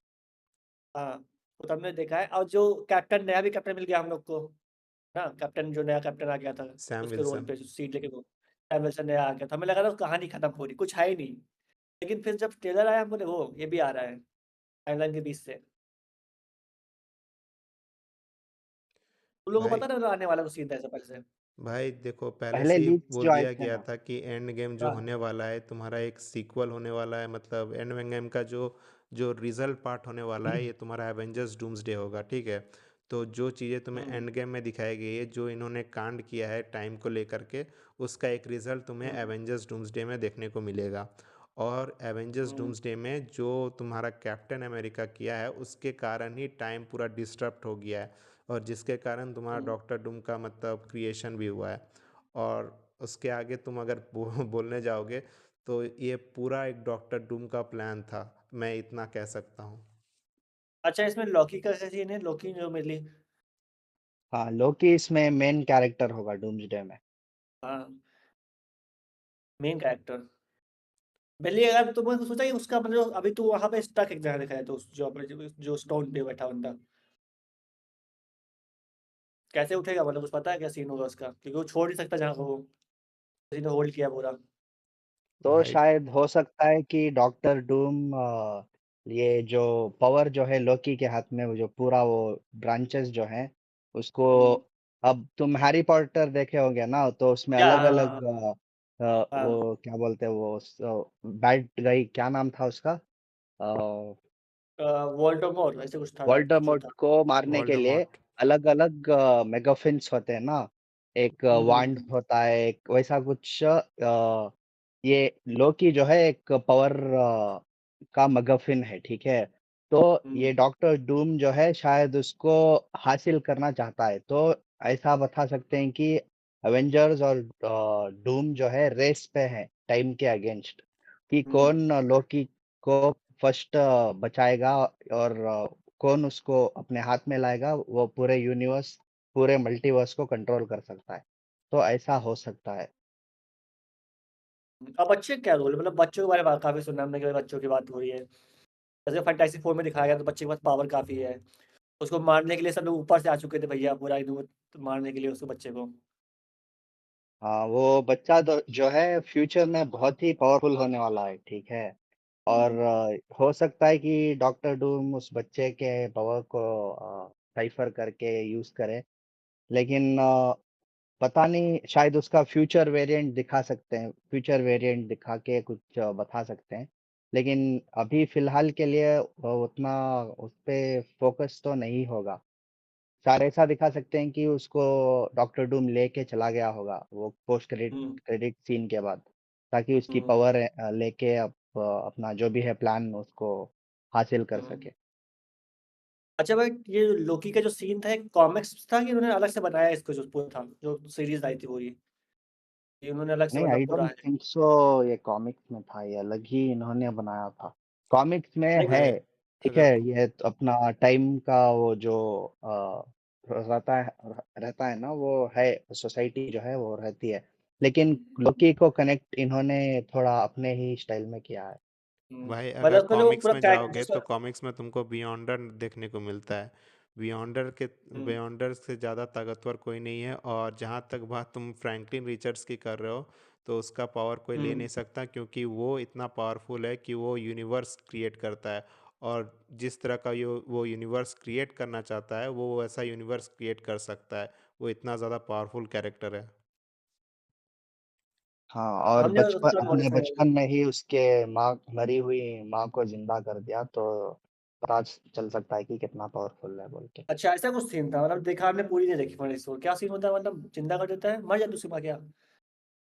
हाँ वो तो हमने देखा है, और जो कैप्टन नया भी कैप्टन मिल गया हम लोग को ना, कैप्टन जो नया कैप्टन आ गया था सैम उसके रोल विल्सन। पे सीट लेके, वो सैम विल्सन नया आ गया था, हमें लगा था कहानी खत्म हो रही, कुछ है ही नहीं। लेकिन फिर जब ट्रेलर आया हम बोले वो ये भी आ रहा है टाइमलाइन के बीच से। तुम लोगों को भाई पता ना आने वाला कुछ सीन था ऐसा पहले से? भाई देखो, पहले पहले से ही लीक्स बोल जो आए दिया थे गया ना। था कि एंड गेम जो हाँ होने वाला है तुम्हारा एक सीक्वल होने वाला है, मतलब एंड गेम का जो जो रिजल्ट पार्ट होने वाला है ये तुम्हारा एवेंजर्स डूम्सडे होगा, ठीक है। तो जो चीज़ें तुम्हें हम्म एंड गेम में दिखाई गई है, जो इन्होंने कांड किया है टाइम को लेकर के, उसका एक रिजल्ट तुम्हें हम्म एवेंजर्स डूम्सडे में देखने को मिलेगा। और एवेंजर्स हम्म डूम्सडे में जो तुम्हारा कैप्टन अमेरिका किया है, उसके कारण ही टाइम पूरा डिस्टर्ब हो गया है, और जिसके कारण तुम्हारा हम्म। डॉक्टर डूम का मतलब क्रिएशन भी हुआ है। और उसके आगे तुम अगर बोलने जाओगे तो ये पूरा एक डॉक्टर डूम का प्लान था, मैं इतना कह सकता हूँ। अच्छा, इसमें लॉकी का कैसा सीन है? लॉकी जो मिली। हाँ, लोकी इसमें मेन कैरेक्टर होगा डूम्सडे में। हाँ, मेन कैरेक्टर। पहले अगर तुमने सोचा कि उसका मतलब अभी तो वहां पे स्टक एक जगह दिखाया, तो उस जो स्टोन पे बैठा बंदा कैसे उठेगा? मतलब कुछ पता है क्या सीन होगा उसका? क्योंकि वो छोड़ नहीं सकता जहाँ को वो किसी ने होल्ड किया पूरा। तो भाई। शायद हो सकता है कि डॉक्टर डूम ये जो पावर जो है लोकी के हाथ में, वो जो पूरा वो ब्रांचेस जो हैं उसको, हम्म। अब तुम हैरी पॉटर देखे होंगे ना, तो उसमें क्या? अलग हाँ अलग हाँ हाँ वो क्या बोलते हैं वो बैड गाई, क्या नाम था उसका, हाँ। वोल्डेमॉर्ट ऐसे कुछ था, जो वोल्डेमॉर्ट था। को मारने के लिए वोल्डेमॉर्ट। अलग अलग मेगाफिन्स होते हैं ना, एक वांड हम्म होता है, एक वैसा कुछ ये लोकी जो है एक पावर का मगफिन है, ठीक है। तो हम्म ये डॉक्टर डूम जो है शायद उसको हासिल करना चाहता है, तो ऐसा बता सकते हैं कि एवेंजर्स और डूम जो है रेस पे है टाइम के अगेंस्ट, कि हम्म कौन लोकी को फर्स्ट बचाएगा, और कौन उसको अपने हाथ में लाएगा, वो पूरे यूनिवर्स, पूरे मल्टीवर्स को कंट्रोल कर सकता है। तो ऐसा हो सकता है। अब बच्चे क्या रोल है? मतलब बच्चों के बारे में काफी सुना हमने कि बच्चों की बात हो रही है। जैसे फैंटेसी 4 में दिखाया गया, तो बच्चे के पास पावर काफी है। उसको मारने के लिए सब लोग ऊपर से आ चुके थे भैया, पूरा एकदम मारने के लिए उसको, बच्चे को। हाँ, वो बच्चा तो जो है फ्यूचर में बहुत ही पावरफुल होने वाला है, ठीक है। और हम्म हो सकता है कि डॉक्टर डूम उस बच्चे के पावर को साइफर करके यूज करे, लेकिन पता नहीं, शायद उसका फ्यूचर वेरिएंट दिखा सकते हैं, फ्यूचर वेरिएंट दिखा के कुछ बता सकते हैं। लेकिन अभी फिलहाल के लिए उतना उस पे फोकस तो नहीं होगा। शायद ऐसा दिखा सकते हैं कि उसको डॉक्टर डूम लेके चला गया होगा वो पोस्ट क्रेडिट हम्म क्रेडिट सीन के बाद, ताकि उसकी हम्म पावर लेके अपना जो भी है प्लान उसको हासिल कर हम्म। सके। अच्छा भाई, ये लोकी का जो सीन था, एक कॉमिक्स था कि उन्होंने अलग से बनाया इसको? जो पूरा था, जो सीरीज आई थी पूरी, ये उन्होंने अलग से नहीं, मतलब आई पूरा डोंट है? थिंक सो ये कॉमिक्स में था, ये अलग ही इन्होंने बनाया था। कॉमिक्स में नहीं है, भाई। भाई ठीक है, अगर ये तो अपना टाइम का वो जो रहता है ना, वो है, सोसाइटी जो है वो रहती है, लेकिन लोकी को कनेक्ट इन्होंने थोड़ा अपने ही स्टाइल में किया है। भाई अगर मतलब वो कॉमिक्स पूरा में कैरेक्टर जाओगे जिसका। तो कॉमिक्स में तुमको बियॉन्डर देखने को मिलता है। बियॉन्डर के हम्म बियॉन्डर से ज़्यादा ताकतवर कोई नहीं है, और जहाँ तक बात तुम फ्रैंकलिन रिचर्ड्स की कर रहे हो, तो उसका पावर कोई ले हम्म नहीं सकता, क्योंकि वो इतना पावरफुल है कि वो यूनिवर्स क्रिएट करता है। और जिस तरह का वो यूनिवर्स क्रिएट करना चाहता है, वो वैसा यूनिवर्स क्रिएट कर सकता है। वो इतना ज़्यादा पावरफुल कैरेक्टर है। हाँ, और हमने बचपन, उसका हमने मॉडिफाई। बचपन में ही उसके माँ, मरी हुई माँ को जिंदा कर दिया, तो पता चल सकता है कि कितना पावरफुल है बोल के। अच्छा, ऐसा कुछ सीन था? मतलब देखा हमने, पूरी नहीं देखी फर्स्ट फोर। क्या सीन होता है? मतलब जिंदा कर देता है, मर जाती उसकी माँ क्या?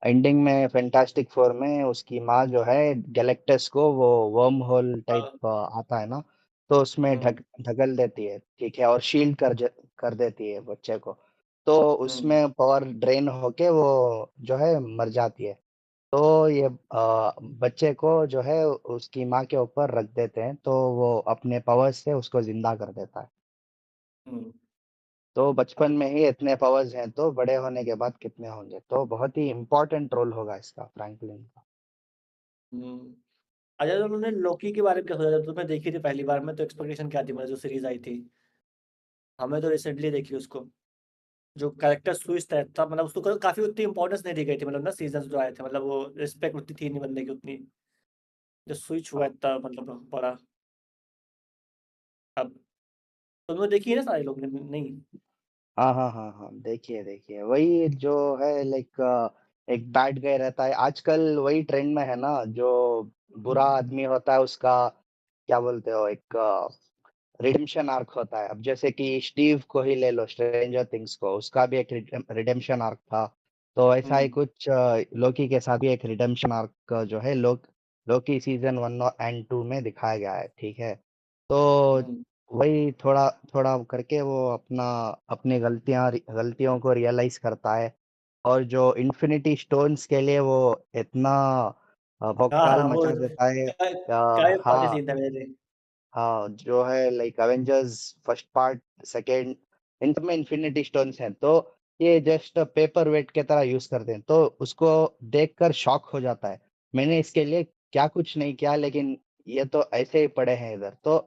एंडिंग में फैंटास्टिक फोर में उसकी माँ जो है गैलेक्टस को वो वर्म होल हाँ। टाइप आता है ना, तो उसमें हम्म ढकल देती है, ठीक है, और शील्ड कर देती है बच्चे को, तो हम्म उसमें पावर ड्रेन होके वो जो है मर जाती है। तो ये बच्चे को जो है उसकी माँ के ऊपर रख देते हैं, तो वो अपने पावर से उसको जिंदा कर देता है। हम्म तो बचपन में ही इतने पावर्स हैं, तो बड़े होने के बाद कितने होंगे, तो बहुत ही इम्पोर्टेंट रोल होगा इसका फ्रैंकलिन का। हम्म। अच्छा, तो उन्होंने लोकी के बारे में क्या सोचा? जब तुमने देखी थी पहली बार में, तो एक्सपेक्टेशन क्या थी? मतलब जो सीरीज आई थी, हमें तो रिसेंटली देखी उसको। जो कैरेक्टर स्विच था, मतलब उसको काफी उतनी इंपॉर्टेंस नहीं दी गई थी, मतलब ना सीजन जो आए थे, मतलब वो रिस्पेक्ट उतनी थी नहीं बनने की उतनी। जो स्विच हुआ हाँ, इतना मतलब बड़ा। अब तुमने देखी है ना सारे लोग ने? नहीं। हाँ, हाँ, हाँ, हाँ, देखिए देखिए, वही जो है लाइक एक बैड गाय रहता है आजकल, वही ट्रेंड में है ना, जो बुरा आदमी होता है उसका, क्या बोलते हो, एक रिडेम्पशन आर्क होता है। अब जैसे कि स्टीव को ही ले लो, स्ट्रेंजर थिंग्स को, उसका भी एक रिडेम्पशन आर्क था। तो ऐसा ही कुछ लोकी के साथ भी एक रिडेम्पशन आर्क जो है लोकी सीजन 1 एंड 2 में दिखाया गया है, ठीक है? तो हम्म, वही थोड़ा थोड़ा करके वो अपनी गलतियों को रियलाइज करता है, और जो इन्फिनिटी स्टोन्स के लिए वो इतना हाँ भौकाल हाँ वो मचा देता है। काय पार्टी हाँ, सीन था मेरे। हाँ, जो है like Avengers first part, second, इन सब में इन्फिनिटी स्टोन्स हैं, तो ये जस्ट पेपर वेट के तरह यूज करते हैं, तो उसको देखकर शॉक हो जाता है। मैंने इसके लिए क्या कुछ नहीं किया, लेकिन ये तो ऐसे ही पड़े हैं इधर। तो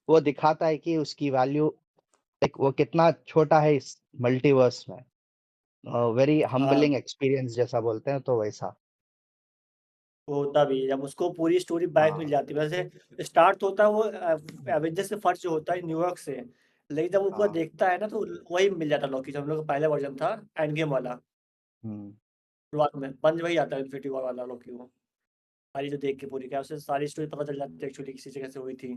वो दिखाता है कि उसकी वैल्यू, लाइक वो कितना छोटा है इस मल्टीवर्स में। वेरी हाँ हम्बलिंग एक्सपीरियंस जैसा बोलते हैं, तो वैसा। वो होता भी है, जब उसको पूरी स्टोरी बैक मिल हाँ, जाती है। वैसे स्टार्ट तो होता है वो एवेंजर्स से फर्स्ट जो होता है न्यूयॉर्क से, लेकिन जब वो पूरा हाँ। देखता है ना तो वही मिल जाता है लॉकी, जो हम लोग का पहला वर्जन था एंड गेम वाला। हम्म। शुरुआत में बंद वही आता है इन्फिनिटी वॉर वाला लॉकी, वो सारी जो देख के पूरी क्या उसे सारी स्टोरी पता चल जाती है एक्चुअली किसी जगह से हुई थी।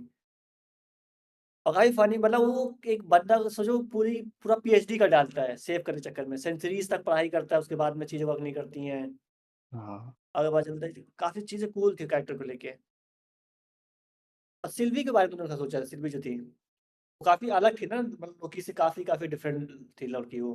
और काफी फनी मतलब वो एक बंदा सोचो पूरा पीएचडी कर डालता है सेव करने के चक्कर में, सेंचुरीज तक पढ़ाई करता है, उसके बाद में चीजें वर्क नहीं करती हैं। हाँ। आगे पता चलता है काफी चीजें कूल थी कैरेक्टर को लेके। और सिल्वी के बारे में तुमने क्या सोचा? सिल्वी जो थी वो काफी अलग थी ना, मतलब लोकी से काफी काफी डिफरेंट थी लड़की वो।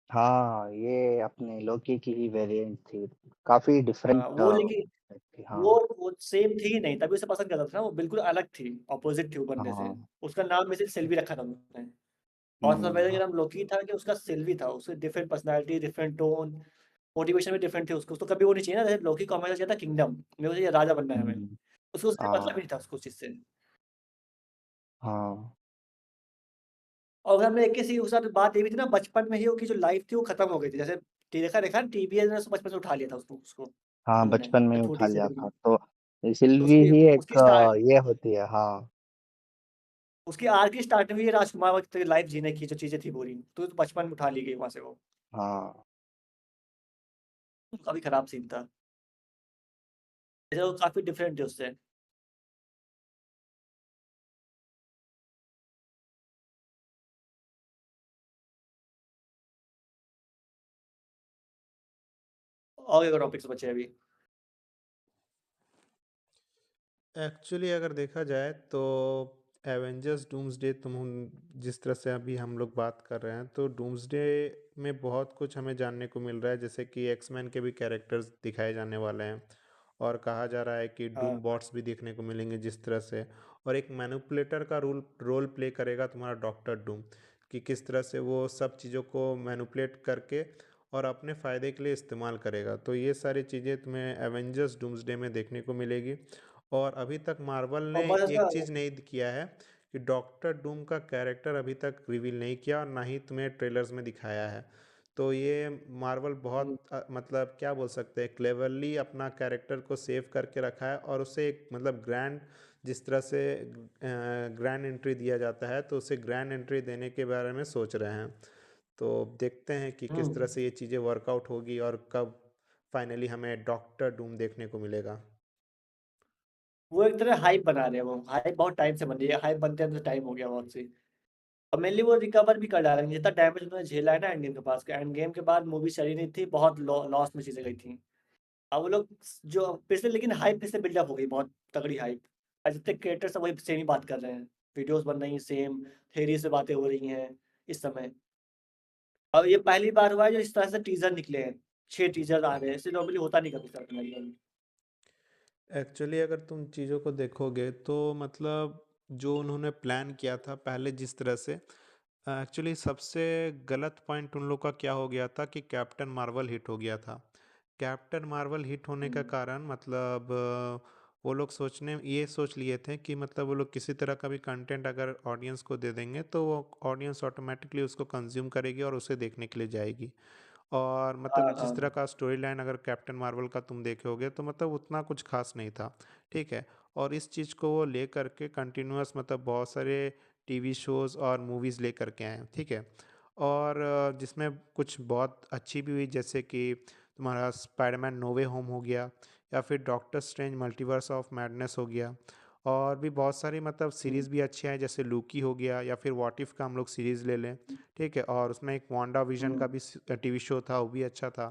हाँ, ये अपने लोकी की ही वेरिएंट थी, काफी डिफरेंट हाँ वो लेकिन थी। हाँ। वो सेम थी ही नहीं, तभी उसे पसंद करता था ना, वो बिल्कुल अलग थी, ऑपोजिट थी वो बनने से। हाँ। उसका नाम में से सिल्वी रखा था उसने। और सबसे पहले हम्म। का नाम लोकी था कि उसका सिल्वी था, उसकी different personality, different tone, motivation भी डिफरेंट थे उसको। उसको कभी वो नहीं चाहिए ना, जैसे लोकी को हमेशा चाहिए था किंगडम, मेरे को चाहिए राजा बनना है हमें। हम्म। उसको उससे मतलब ही हाँ। नहीं था उसको उस चीज से। हाँ। और अगर हमने एक किसी उसके साथ बात ये भी थी ना, बचपन में ही उसकी जो लाइफ थी वो खत्म हो गई थी, जैसे देखा देखा टीबीएस ने उसको बचपन से उठा लिया था उसको हाँ, उन्होंने, बचपन में जब ही उठा छोटी सी लिया थी। था, तो तो सिल्वी उसकी ही एक उसकी स्टार्ट ये होती है। हाँ। उसकी आर्क की स्टार्ट में ये राजकुमार वक्त लाइफ जीने की जो चीजें थी पूरी, तो बचपन में उठा ली गई वहां से वो। हाँ। तो काफी खराब सीन था, जैसे वो काफी डिफरेंट थे उससे। और एक टॉपिक्स बचे अभी। एक्चुअली अगर देखा जाए तो एवेंजर्स डूम्सडे जिस तरह से अभी हम लोग बात कर रहे हैं, तो डूम्सडे में बहुत कुछ हमें जानने को मिल रहा है, जैसे कि एक्समैन के भी कैरेक्टर्स दिखाए जाने वाले हैं, और कहा जा रहा है कि डूम हाँ बॉट्स भी देखने को मिलेंगे जिस तरह से। और एक मैनिपुलेटर का रोल रोल प्ले करेगा तुम्हारा डॉक्टर डूम, कि किस तरह से वो सब चीज़ों को मैनिपुलेट करके और अपने फ़ायदे के लिए इस्तेमाल करेगा। तो ये सारी चीज़ें तुम्हें एवेंजर्स डूम्सडे में देखने को मिलेगी। और अभी तक मार्वल और ने बस ऐसा। एक चीज़ नहीं किया है कि डॉक्टर डूम का कैरेक्टर अभी तक रिवील नहीं किया, और ना ही तुम्हें ट्रेलर्स में दिखाया है। तो ये मार्वल हम्म, बहुत मतलब क्या बोल सकते हैं, क्लेवरली अपना कैरेक्टर को सेव करके रखा है, और उसे एक मतलब ग्रैंड, जिस तरह से ग्रैंड एंट्री दिया जाता है, तो उसे ग्रैंड एंट्री देने के बारे में सोच रहे हैं। तो देखते हैं कि किस तरह हम्म। से ये चीज़ें वर्कआउट होगी और कब फाइनली हमें डॉक्टर डूम देखने को मिलेगा। वो एक तरह हाइप बना रहे हैं, वो हाइप बहुत टाइम से बन रही है, हाइप बनते हैं तो टाइम हो गया बहुत सी। और मेनली वो रिकवर भी कर डालेंगे, जितना डैमेज उन्होंने झेला है ना एंड गेम के पास, एंड गेम के बाद मूवी चली नहीं थी, बहुत लॉस में चीजें गई थी। अब वो लोग जो पिछले, लेकिन हाइप फिर से बिल्डअप हो गई, बहुत तगड़ी हाइप। आज जितने क्रिएटर्स हैं वही सेम ही बात कर रहे हैं, वीडियोस बन रही हैं सेम, थेरी से बातें हो रही हैं इस समय। और ये पहली बार हुआ है जो इस तरह से टीजर निकले हैं, 6 टीजर आ रहे हैं, इससे नॉर्मली होता नहीं कभी सर। एक्चुअली अगर तुम चीज़ों को देखोगे तो मतलब जो उन्होंने प्लान किया था पहले जिस तरह से, एक्चुअली सबसे गलत पॉइंट उन लोग का क्या हो गया था कि कैप्टन मार्वल हिट हो गया था। कैप्टन मार्वल हिट होने का कारण मतलब वो लोग ये सोच लिए थे कि मतलब वो लोग किसी तरह का भी कंटेंट अगर ऑडियंस को दे देंगे तो वो ऑडियंस ऑटोमेटिकली उसको कंज्यूम करेगी और उसे देखने के लिए जाएगी। और हाँ मतलब जिस हाँ। तरह का स्टोरी लाइन अगर कैप्टन मार्वल का तुम देखोगे तो मतलब उतना कुछ खास नहीं था, ठीक है। और इस चीज़ को वो ले करके कंटिन्यूअस मतलब बहुत सारे टीवी शोज़ और मूवीज़ ले करके आए, ठीक है। और जिसमें कुछ बहुत अच्छी भी हुई, जैसे कि तुम्हारा स्पाइडरमैन नो वे होम हो गया, या फिर doctor strange multiverse of madness हो गया। और भी बहुत सारी मतलब हुँ, सीरीज़ भी अच्छी हैं, जैसे लूकी हो गया या फिर व्हाट इफ का हम लोग सीरीज़ ले लें, ठीक है? और उसमें एक वांडा विजन का हुँ, भी टीवी शो था, वो भी अच्छा था।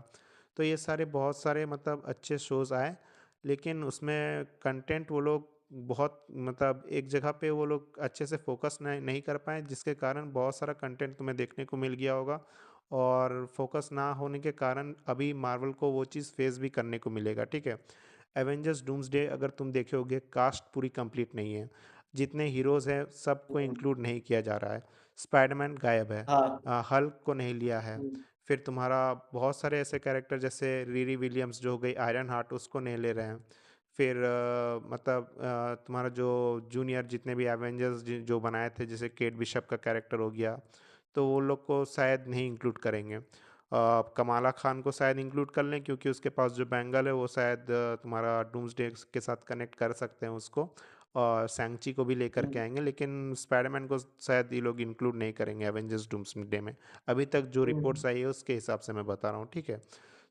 तो ये सारे बहुत सारे मतलब अच्छे शोज़ आए, लेकिन उसमें कंटेंट वो लोग बहुत मतलब एक जगह पे वो लोग अच्छे से फोकस नहीं नहीं कर पाए, जिसके कारण बहुत सारा कंटेंट तुम्हें देखने को मिल गया होगा, और फोकस ना होने के कारण अभी मार्वल को वो चीज़ फेस भी करने को मिलेगा, ठीक है? एवेंजर्स डूम्सडे अगर तुम देखे होगे, कास्ट पूरी कंप्लीट नहीं है, जितने हीरोज़ हैं सबको हुँ, इंक्लूड नहीं किया जा रहा है। स्पाइडरमैन गायब है, हाँ, हल्क को नहीं लिया है, हुँ, फिर तुम्हारा बहुत सारे ऐसे कैरेक्टर जैसे रीरी विलियम्स जो हो गई आयरन हार्ट, उसको नहीं ले रहे हैं। फिर मतलब तुम्हारा जो जूनियर जितने भी एवेंजर्स जो बनाए थे, जैसे केट बिशप का कैरेक्टर हो गया, तो वो लोग को शायद नहीं इंक्लूड करेंगे। कमाला खान को शायद इंक्लूड कर लें, क्योंकि उसके पास जो बैंगल है वो शायद तुम्हारा डूम्सडे के साथ कनेक्ट कर सकते हैं उसको, और सैंगची को भी लेकर के हुँ, आएंगे, लेकिन स्पाइडरमैन को शायद ये लोग इंक्लूड नहीं करेंगे एवेंजर्स डूम्सडे में। अभी तक जो हुँ, रिपोर्ट्स आई है उसके हिसाब से मैं बता रहा हूँ, ठीक है?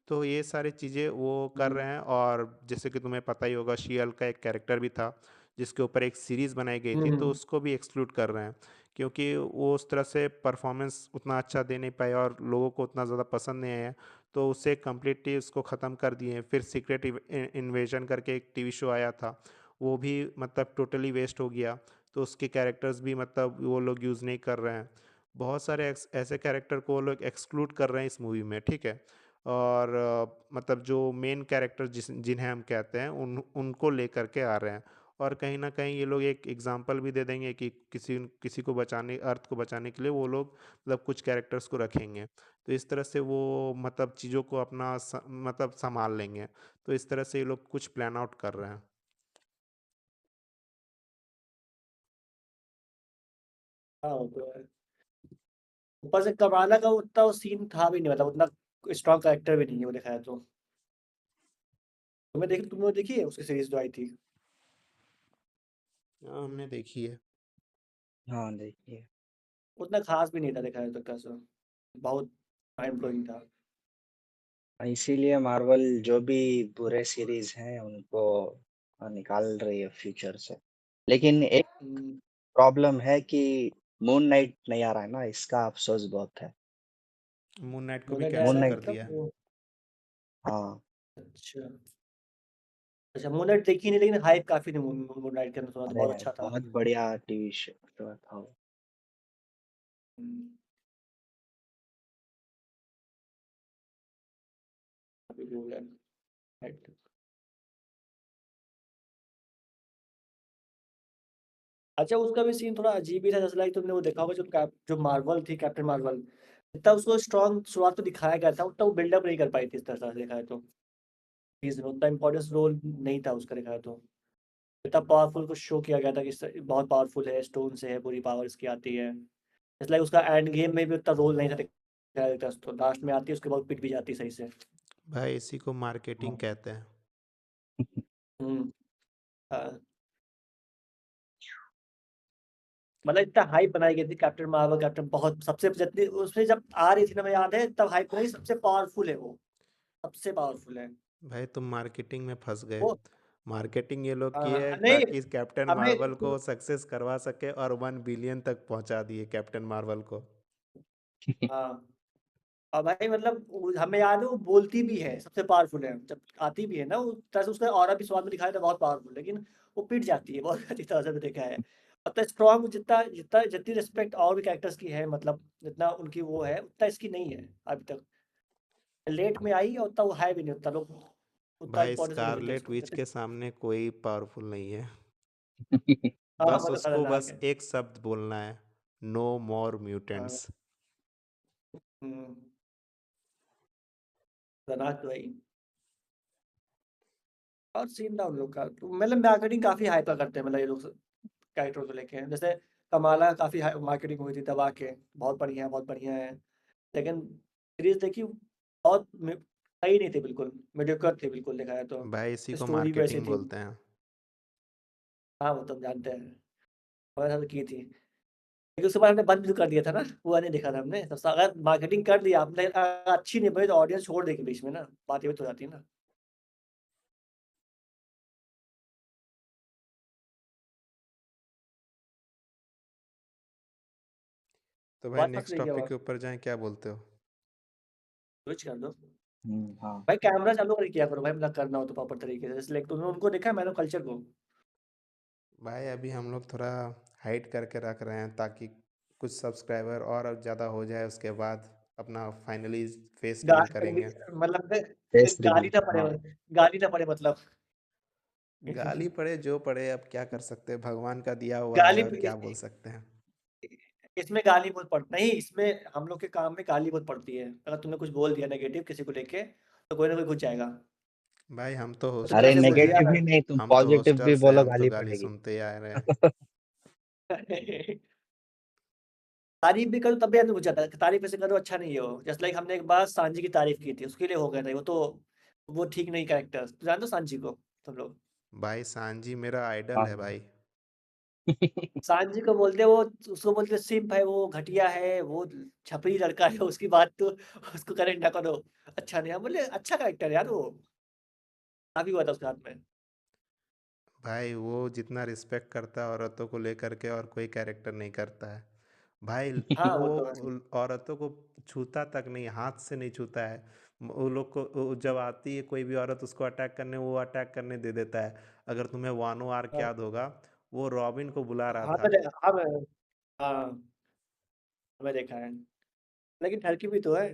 तो ये सारी चीज़ें वो कर हुँ, रहे हैं, और जैसे कि तुम्हें पता ही होगा, शी-हल्क का एक कैरेक्टर भी था जिसके ऊपर एक सीरीज़ बनाई गई थी, तो हुँ, उसको भी एक्सक्लूड कर रहे हैं, क्योंकि वो उस तरह से परफॉर्मेंस उतना अच्छा दे नहीं पाया और लोगों को उतना ज़्यादा पसंद नहीं आया, तो उससे कम्प्लीटली उसको ख़त्म कर दिए। फिर सीक्रेट इन्वेजन करके एक टीवी शो आया था, वो भी मतलब टोटली वेस्ट हो गया, तो उसके कैरेक्टर्स भी मतलब वो लोग यूज़ नहीं कर रहे हैं। बहुत सारे ऐसे कैरेक्टर को वो लोग एक्सक्लूड कर रहे हैं इस मूवी में, ठीक है? और मतलब जो मेन कैरेक्टर जिन्हें हम कहते हैं उनको लेकर के आ रहे हैं, और कहीं ना कहीं ये लोग एक एग्जांपल भी दे देंगे कि किसी किसी को बचाने, अर्थ को बचाने के लिए वो लोग मतलब कुछ कैरेक्टर्स को रखेंगे, तो इस तरह से वो मतलब चीज़ों को अपना मतलब संभाल लेंगे। तो इस तरह से ये लोग कुछ प्लान आउट कर रहे हैं। हाँ, वो तो है। ऊपर से कमाला का उतना वो सीन था भी नहीं, मतलब उतना स्ट्रॉन्ग कैरेक्टर भी नहीं है वो दिखाया तो। तुमने देखी है उसकी सीरीज़ जो आई थी? हाँ, हमने देखी है। हाँ, देखिए। उतना ख़ास भी नहीं था दिखाया तो कैसा, बहुत माइंड ब्लोइंग था। इसीलिए मार्वल जो भी बुरे सीरीज़ हैं उनको निकाल रही है फ्यूचर से। लेकिन एक हुँ, प्रॉब्लम है कि मून नाइट नहीं आ रहा है ना, इसका अफ़सोस बहुत है। मून नाइट को भी मून नाइट आ मून कैंसिल रहा है कर नाइट दिया मतलब है। वो हाँ, अच्छा। अच्छा, मून नाइट देखी नहीं, लेकिन हाइप काफ़ी थी मून नाइट के अंदर, सुना तो अरे बहुत अच्छा था। बहुत बढ़िया टीवी शो था वो। हुँ, अभी मून नाइट अच्छा, उसका भी सीन थोड़ा अजीब ही था, जैसे लाइक तुमने वो देखा होगा जो मार्वल थी, कैप्टन मार्वल, इतना उसको स्ट्रॉन्ग शुरुआत तो दिखाया गया था, उतना वो बिल्डअप नहीं कर पाई थी इस तरह से देखा है तो। सीरीज़ में उतना इम्पोर्टेंस रोल नहीं था उसका देखा है तो। इतना पावरफुल कुछ शो किया गया था कि बहुत पावरफुल है, स्टोन से है, पूरी पावर इसकी आती है। जैसे लाइक उसका एंड गेम में भी उतना रोल नहीं था दिखाया गया, तो लास्ट में आती है, उसके बाद पिट भी जाती है सही से। भाई इसी को मार्केटिंग हाँ। कहते हैं। हुँ, हाँ। मतलब इतना हाइप बनाई गई थी कैप्टन मार्वल, कैप्टन बहुत सबसे जितनी उसमें जब आ रही थी ना, मुझे याद है तब हाइप बनाई, सबसे पावरफुल है वो, सबसे पावरफुल है। भाई तुम मार्केटिंग में फंस गए। वो मार्केटिंग ये लोग की है नहीं, ताकि कैप्टन हमें मार्वल को सक्सेस करवा सके, और 1 बिलियन तक पहुंचा दिए कैप्टन मार्वल को। हाँ, और भाई मतलब हमें याद है वो बोलती भी है सबसे पावरफुल है, जब आती भी है ना वो तरह से, उसका ऑरा भी स्वाद में दिखाया था बहुत पावरफुल, लेकिन वो पिट जाती है बहुत अच्छी तरह से भी देखा है। और तो स्ट्रॉन्ग जितना जितना जितनी रिस्पेक्ट और भी कैरेक्टर्स की है, मतलब जितना उनकी वो है उतना इसकी नहीं है अभी तक। लेट में आई और उतना वो है भी नहीं, उतना लोग उतना भाई इम्पोर्टेंस भी नहीं देते स्कारलेट उसको विच जितने। के सामने कोई पावरफुल नहीं है। हाँ, बस मतलब उसको खतरनाक बस है। एक शब्द बोलना है, नो मोर हाँ, म्यूटेंट्स। हम्म, खतरनाक तो भाई। और सीन था उन लोग का, तो मतलब मार्केटिंग काफी हाइपर करते हैं, मतलब ये लोग कैरेक्टर को लेके, जैसे कमाला काफी मार्केटिंग हुई थी दबा के, बहुत बढ़िया है, लेकिन सीरीज देखी बहुत सही नहीं थी, बिल्कुल मीडियोकर थी बिल्कुल देखा है तो। भाई इसी को स्टोरी भी वैसी मार्केटिंग थी। बोलते हैं। हाँ, वो तो हम जानते हैं, हमारे साथ की थी, लेकिन उसके बाद हमने बंद भी तो कर दिया था ना, पूरा नहीं देखा था हमने, तो अगर मार्केटिंग कर दिया आपने, अगर अच्छी नहीं बनी तो ऑडियंस छोड़ देगी बीच में ना, बात ये भी तो हो जाती है ना। तो भाई बात फंस नेक्स्ट रही है टॉपिक और के ऊपर जाएं, क्या बोलते हो? स्विच कर दो हाँ भाई, कैमरा चालू कर किया करो भाई, मतलब करना हो तो प्रॉपर तरीके से, जैसे लाइक तुमने उनको देखा है मैंने कल्चर को। भाई अभी हम लोग थोड़ा हाइड करके रख रहे हैं ताकि कुछ सब्सक्राइबर और ज़्यादा हो जाए, उसके बाद अपना फाइनली फेस रिवील करेंगे। मतलब फेस गाली रिवील ना पड़े, हाँ गाली ना पड़े मतलब। गाली पड़े जो पड़े, अब क्या कर सकते हैं, भगवान का दिया हुआ है गाली और क्या बोल सकते हैं। इसमें गाली बहुत पड़ती नहीं, इसमें हम लोग के काम में गाली बहुत पड़ती है। अगर तुमने कुछ बोल दिया नेगेटिव किसी को लेके तो कोई ना कोई घुस जाएगा। भाई हम तो तो अरे कैसे हॉस्टल बोल से हैं, दिया। नेगेटिव ही नहीं, तुम हम तो पॉजिटिव भी हॉस्टल से हैं, बोलो हम तो गाली गाली पड़ेगी। सुनते आ रहे हैं। तारीफ भी करो तब भी आदमी घुस जाता है, तारीफ ऐसे करो अच्छा नहीं है वो। जस्ट लाइक हमने एक बार सांजी की तारीफ की थी, उसके लिए हो गया था वो तो। वो ठीक नहीं कैरेक्टर, तो जानते हो सांजी को तुम लोग। भाई सांजी मेरा आइडल हाँ है भाई। सांजी को बोलते वो, उसको बोलते सिम्प है, वो घटिया है, वो छपरी लड़का है, उसकी बात तो उसको करेक्ट ना करो। अच्छा नहीं, हम बोले अच्छा कैरेक्टर यार वो, काफी हुआ था उसके हाथ में। भाई वो जितना रिस्पेक्ट करता है औरतों को लेकर के और कोई कैरेक्टर नहीं करता है। भाई हाँ वो वो तो है। औरतों को छूता तक नहीं, हाथ से नहीं छूता है। वो लोग को जब आती है कोई भी औरत उसको अटैक करने, वो अटैक करने दे देता है। अगर तुम्हें वानो आर्क हाँ याद होगा, वो रॉबिन को बुला रहा हाँ था। मैंने, हाँ हाँ मैं देखा है, लेकिन ठरकी भी तो है।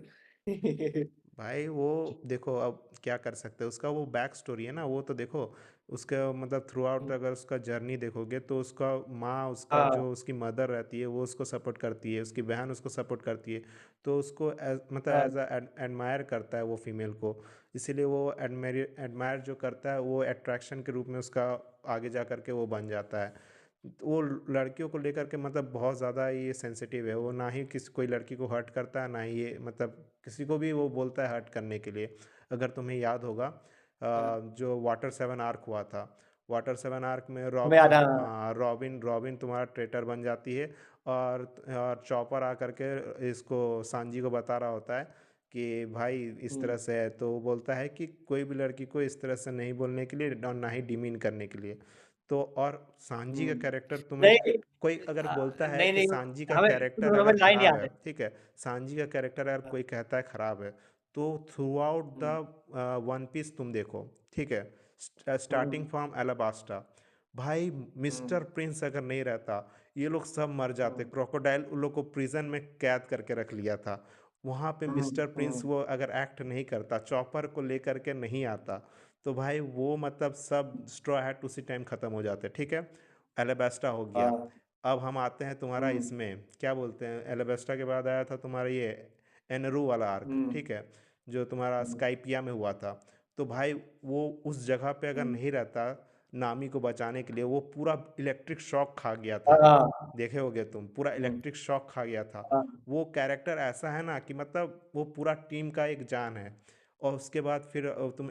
भाई वो देखो, अब क्या कर सकते हैं, उसका वो बैक स्टोरी है ना, वो तो देखो। उसका मतलब थ्रू आउट अगर उसका जर्नी देखोगे तो उसका माँ, उसका हाँ जो उसकी मदर रहती है वो उसको सपोर्ट करती है, उसकी बहन उसको सपोर्ट करती है। तो उसको मतलब हाँ एज एडमायर करता है वो फीमेल को। इसीलिए वो एडमायर जो करता है वो अट्रैक्शन के रूप में उसका आगे जा कर के वो बन जाता है। वो लड़कियों को लेकर के मतलब बहुत ज़्यादा ये सेंसिटिव है, वो ना ही किसी कोई लड़की को हर्ट करता है, ना ही ये मतलब किसी को भी वो बोलता है हर्ट करने के लिए। अगर तुम्हें याद होगा हाँ, जो वाटर सेवन आर्क हुआ था, वाटर सेवन आर्क में हमें याद है, हाँ। हाँ रॉबिन रॉबिन तुम्हारा ट्रेटर बन जाती है। और चॉपर आकर के इसको सांजी को बता रहा होता है कि भाई इस हम्म, तरह से है, तो वो बोलता है कि कोई भी लड़की को इस तरह से नहीं बोलने के लिए और ना ही डिमीन करने के लिए। तो और सांजी का हम्म। कैरेक्टर तुम्हें नहीं कोई अगर बोलता है नहीं कि नहीं, सांजी का हमें कैरेक्टर हमें अगर लाइन खराब याद है, है। ठीक है, सांजी का कैरेक्टर अगर हाँ, कोई कहता है खराब है, तो throughout hmm, the One Piece तुम देखो, ठीक है, स्टार्टिंग हम्म, फ्रॉम एलाबास्टा, भाई मिस्टर हम्म, प्रिंस अगर नहीं रहता ये लोग सब मर जाते। हम्म, क्रोकोडाइल उन लोग को प्रिजन में कैद करके रख लिया था। वहाँ पे मिस्टर प्रिंस हम्म, वो अगर एक्ट नहीं करता, चॉपर को लेकर के नहीं आता, तो भाई वो मतलब सब स्ट्रॉ हैट उसी टाइम ख़त्म हो जाते, ठीक है। एलाबास्टा हो गया। हाँ, अब हम आते हैं तुम्हारा हम्म, इसमें क्या बोलते हैं, एलाबास्टा के बाद आया था तुम्हारा ये एनरू वाला आर्क, हम्म, ठीक है, जो तुम्हारा हम्म, स्काइपिया में हुआ था। तो भाई वो उस जगह पे अगर हम्म, नहीं रहता नामी को बचाने के लिए, वो पूरा इलेक्ट्रिक शॉक खा गया था। हाँ, देखे होगे तुम, पूरा हम्म, इलेक्ट्रिक शॉक खा गया था। हाँ, वो कैरेक्टर ऐसा है ना कि मतलब वो पूरा टीम का एक जान है। और उसके बाद फिर तुम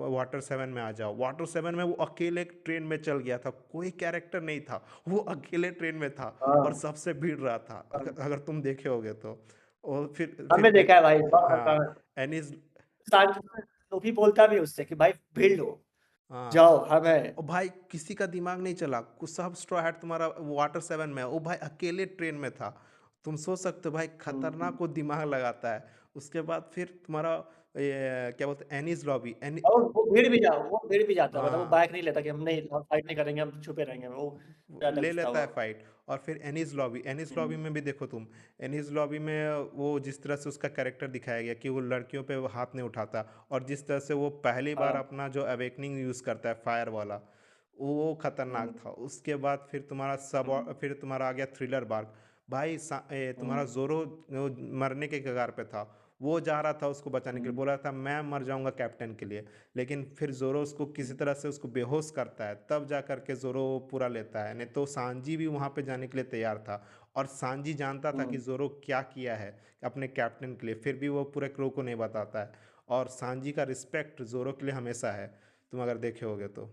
वाटर सेवन में आ जाओ, वाटर सेवन में वो अकेले ट्रेन में चल गया था, कोई कैरेक्टर नहीं था, वो अकेले ट्रेन में था और हाँ, सबसे भिड़ रहा था, हाँ। अगर तुम देखे होगे तो। और फिर हमने देखा है भाई, एनिस, लूफी बोलता भी उससे कि भाई भीड़ लो, हाँ, जाओ हम है। और भाई किसी का दिमाग नहीं चला, कुछ सब स्ट्रॉ हैट तुम्हारा वाटर सेवन में है, वो भाई अकेले ट्रेन में था। तुम सोच सकते हो भाई खतरनाक वो दिमाग लगाता है। उसके बाद फिर तुम्हारा ये क्या बोलते हैं, एनिस लॉबी और वो भीड़ भी जाता है, मतलब वो हाँ, बाइक नहीं लेता कि हम नहीं, हम फाइट नहीं करेंगे, हम छुपे रहेंगे, वो वो ज्यादा ले घुसता लेता हुआ। है फाइट। और फिर एनिस लॉबी हम्म, में भी देखो तुम, एनिस लॉबी में वो जिस तरह से उसका कैरेक्टर दिखाया गया कि वो लड़कियों पे वो हाथ नहीं उठाता, और जिस तरह से वो पहली बार हाँ, अपना जो अवेकनिंग यूज़ करता है फायर वाला, वो हम्म, खतरनाक था। उसके बाद फिर तुम्हारा हम्म, फिर तुम्हारा आ गया थ्रिलर बार्क। भाई तुम्हारा हम्म, जोरो वो मरने के कगार पे था, वो जा रहा था उसको बचाने के लिए, हम्म, बोल रहा था मैं मर जाऊंगा कैप्टन के लिए। लेकिन फिर जोरो उसको किसी तरह से उसको बेहोश करता है, तब जा करके जोरो पूरा लेता है, नहीं तो सांजी भी वहाँ पे जाने के लिए तैयार था। और सांजी जानता था कि हम्म, जोरो क्या किया है अपने कैप्टन के लिए, फिर भी वो पूरे क्रू को नहीं बताता है। और सांजी का रिस्पेक्ट जोरो के लिए हमेशा है, तुम अगर देखे होगे तो।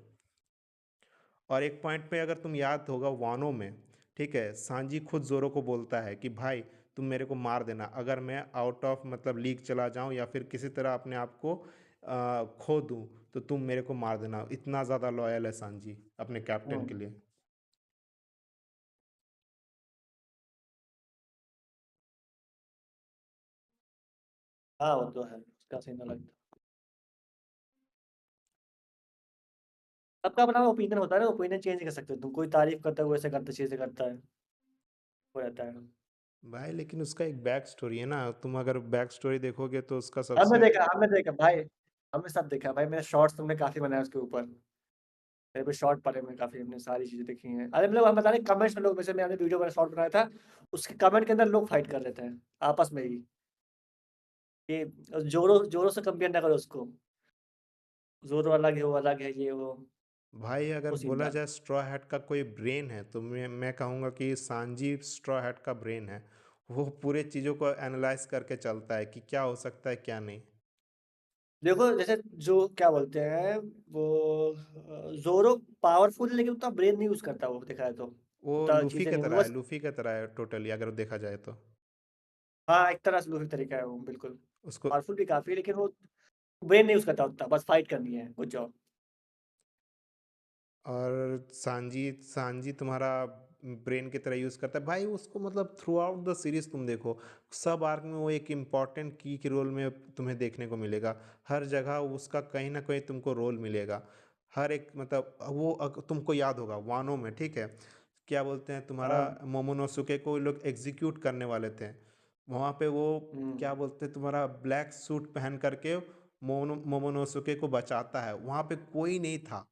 और एक पॉइंट पे अगर तुम याद होगा वानो में, ठीक है, सांजी खुद जोरो को बोलता है कि भाई तुम मेरे को मार देना, अगर मैं आउट ऑफ मतलब लीग चला जाऊं या फिर किसी तरह अपने आप को खो दूं, तो तुम मेरे को मार देना। इतना ज़्यादा लॉयल है सांजी अपने कैप्टन के हम्म। लिए। हाँ वो तो है, उसका सीन अलग था। सबका अपना ओपिनियन होता है ना, ओपिनियन चेंज नहीं कर सकते तुम। कोई तारीफ करता है, वो ऐसे करता चीजें करता है, वो रहता है। भाई लेकिन उसका एक बैक स्टोरी है ना, तुम अगर बैक स्टोरी देखोगे तो उसका सबसे हमने देखा भाई, हमने सब देखा भाई। मेरे शॉर्ट्स तुमने काफी बनाया उसके ऊपर, मेरे पे शॉर्ट पड़े हुए काफी, हमने सारी चीजें देखी हैं। अरे मतलब हम बता रहे कमेंट्स में लोग, वैसे मैंने वीडियो में शॉर्ट बनाया था, उसके कमेंट के अंदर लोग फाइट कर रहे थे आपस में ही, कि जोरो जोरो से कंपेयर ना करो उसको, जोरो अलग है, वो अलग है, ये भाई अगर वो सीन बोला था। जाए स्ट्रॉ हैट का कोई ब्रेन है तो मैं कहूँगा कि सांजी स्ट्रॉ हैट का ब्रेन है। वो पूरे चीज़ों को एनालाइज करके चलता है कि क्या हो सकता है क्या नहीं। देखो जैसे जो क्या बोलते हैं वो, जोरो पावरफुल है लेकिन उतना ब्रेन नहीं यूज करता वो, देखा है तो वो उतना लूफी चीजें के नहीं, वो तरह है, बस। लूफी के तरह है टोटली अगर देखा जाए तो। हाँ एक तरह से लूफी तरीका है वो, बिल्कुल उसको पावरफुल भी काफी है, लेकिन वो ब्रेन नहीं यूज करता उतना, बस फाइट करनी है, गुड जॉब। और सांजी सांजी तुम्हारा ब्रेन की तरह यूज़ करता है भाई उसको, मतलब थ्रू आउट द सीरीज तुम देखो, सब आर्क में वो एक इम्पॉर्टेंट की के रोल में तुम्हें देखने को मिलेगा। हर जगह उसका कहीं ना कहीं तुमको रोल मिलेगा। हर एक मतलब वो तुमको याद होगा वानो में, ठीक है, क्या बोलते हैं तुम्हारा हाँ। मोमोनोसुके को लोग एग्जीक्यूट करने वाले थे, वहाँ पे वो हम्म। क्या बोलते हैं तुम्हारा ब्लैक सूट पहन करके मोमोनोसुके को बचाता है, वहाँ पे कोई नहीं था।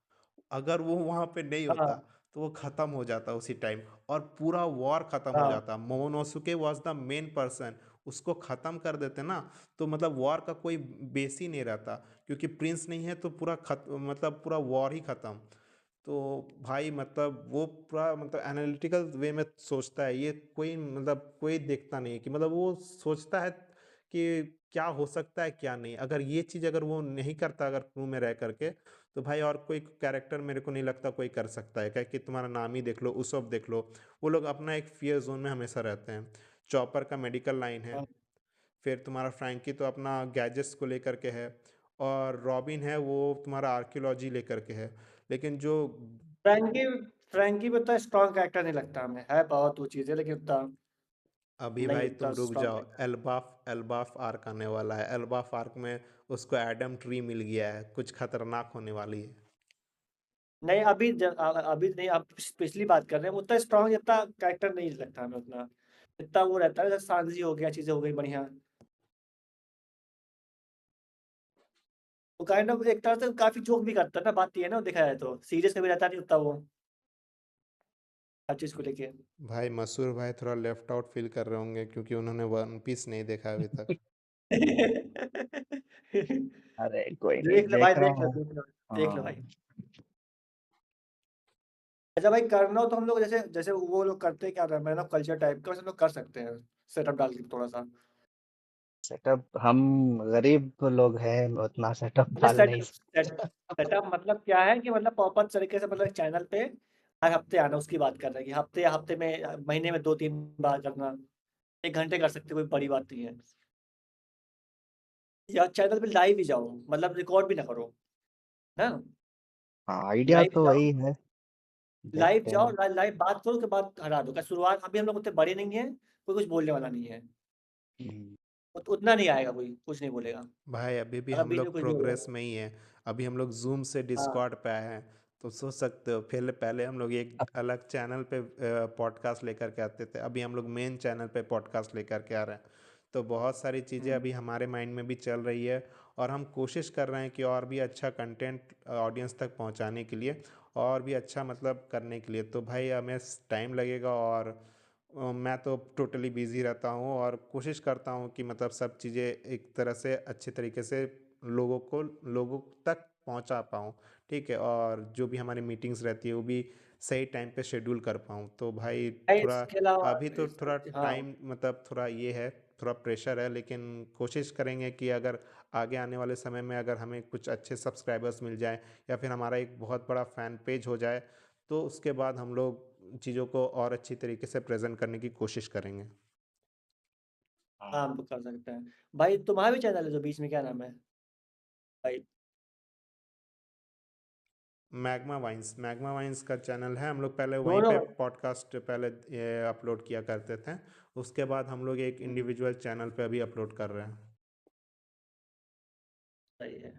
अगर वो वहाँ पे नहीं होता हाँ। तो वो ख़त्म हो जाता उसी टाइम, और पूरा वॉर ख़त्म हो हाँ। जाता। मोमोनोसुके वाज द मेन पर्सन, उसको ख़त्म कर देते ना तो मतलब वॉर का कोई बेस ही नहीं रहता, क्योंकि प्रिंस नहीं है तो पूरा मतलब पूरा वॉर ही ख़त्म। तो भाई मतलब वो पूरा मतलब एनालिटिकल वे में सोचता है, ये कोई मतलब कोई देखता नहीं है कि मतलब वो सोचता है कि क्या हो सकता है क्या नहीं। अगर ये चीज़ अगर वो नहीं करता अगर क्रू में रह करके, तो भाई और कोई कैरेक्टर मेरे को नहीं लगता कोई कर सकता है। क्या कि तुम्हारा नाम ही देख लो, उसब देख लो, वो लोग अपना एक फियर जोन में हमेशा रहते हैं। चॉपर का मेडिकल लाइन है, हाँ। फिर तुम्हारा फ्रैंकी तो अपना गैजेट्स को लेकर के है, और रॉबिन है वो तुम्हारा आर्कियोलॉजी लेकर के है। लेकिन जो फ्रैंकी फ्रैंकी भी उतना स्ट्रॉन्ग कैरेक्टर नहीं लगता हमें, है बहुत वो चीजें, लेकिन उतना अभी नहीं भाई उतना तुम रुक स्ट्रॉन्ग जाओ, कैरेक्टर। एल्बाफ एल्बाफ आर्क आने वाला है। एल्बाफ आर्क में उसको एडम ट्री मिल गया है, कुछ खतरनाक होने वाली है। नहीं अभी नहीं, आप पिछली बात कर रहे हैं, उतना स्ट्रॉन्ग इतना कैरेक्टर नहीं लगता हमें उतना, इतना वो रहता है जैसे सांजी हो गया, चीजें हो गई बढ़िया। वो काइंड ऑफ एक तरह से काफी जोक भी करता है ना, बात ये है ना, देखा जाए तो सीरियस कभी रहता नहीं उतना वो, हर चीज को लेके। भाई मसूर भाई थोड़ा लेफ्ट आउट फील कर रहे होंगे क्योंकि उन्होंने वन पीस नहीं देखा अभी तक। अरे कोई नहीं, देख लो भाई, देख रहा देख लो, हूँ। देख लो, देख लो हाँ। भाई। अच्छा भाई, करना हो तो हम लोग जैसे जैसे वो लोग करते हैं, क्या नाम है ना, कल्चर टाइप का, वैसे हम लोग कर सकते हैं, सेटअप डाल के थोड़ा सा। सेटअप हम गरीब लोग हैं, उतना सेटअप अरे डाल सेट नहीं सेट सकते। सेटअप मतलब क्या है कि मतलब प्रॉपर तरीके से, मतलब चैनल पे हर हफ्ते आना, उसकी बात कर रहे हैं कि हफ्ते हफ्ते में, महीने में 2-3 बार करना, 1 घंटे कर सकते, कोई बड़ी बात नहीं है। या चैनल पे लाइव ही जाओ, मतलब रिकॉर्ड भी ना करो, ना, हाँ, आइडिया लाइव तो जाओ, वही है। लाइव देखते जाओ, हैं। लाइव बात करो, उसके बाद हटा दो। का शुरुआत अभी हम लोग उतने बड़े नहीं हैं, कोई कुछ बोलने वाला नहीं है, हम्म। उतना नहीं आएगा, कोई कुछ नहीं बोलेगा। भाई अभी भी अगर हम बीच में लोग कुछ भी प्रोग्रेस होगा। में ही हैं। अभी हम लोग जूम से हाँ। डिस्कॉर्ड पे आए हैं, तो सोच सकते हो पहले पहले हम लोग एक अलग चैनल पे पॉडकास्ट लेकर के आते थे, अभी हम लोग मेन चैनल पे पॉडकास्ट लेकर के आ रहे हैं। तो बहुत सारी चीज़ें हम्म। अभी हमारे माइंड में भी चल रही है, और हम कोशिश कर रहे हैं कि और भी अच्छा कंटेंट ऑडियंस तक पहुंचाने के लिए, और भी अच्छा मतलब करने के लिए। तो भाई हमें टाइम लगेगा, और मैं तो टोटली बिज़ी रहता हूँ और कोशिश करता हूँ कि मतलब सब चीज़ें एक तरह से अच्छे तरीके से लोगों तक पहुँचा पाऊँ। ठीक है, और जो भी हमारी मीटिंग्स रहती है वो भी सही टाइम पे शेड्यूल कर पाऊँ। तो भाई भाई थोड़ा इसके अलावा अभी तो थोड़ा हाँ। टाइम मतलब थोड़ा ये है, थोड़ा प्रेशर है, लेकिन कोशिश करेंगे कि अगर आगे आने वाले समय में अगर हमें कुछ अच्छे सब्सक्राइबर्स मिल जाएँ, या फिर हमारा एक बहुत बड़ा फ़ैन पेज हो जाए, तो उसके बाद हम लोग चीज़ों को और अच्छी तरीके से प्रेजेंट करने की कोशिश करेंगे। हाँ, हम लोग कर सकते हैं। भाई तुम्हारा भी चैनल है जो बीच में, क्या नाम है भाई? मैग्मा वाइन्स का चैनल है, हम लोग पहले वहीं दोनों। पे पॉडकास्ट पहले अपलोड किया करते थे। उसके बाद हम लोग एक हम्म। इंडिविजुअल चैनल पे अभी अपलोड कर रहे हैं। सही है।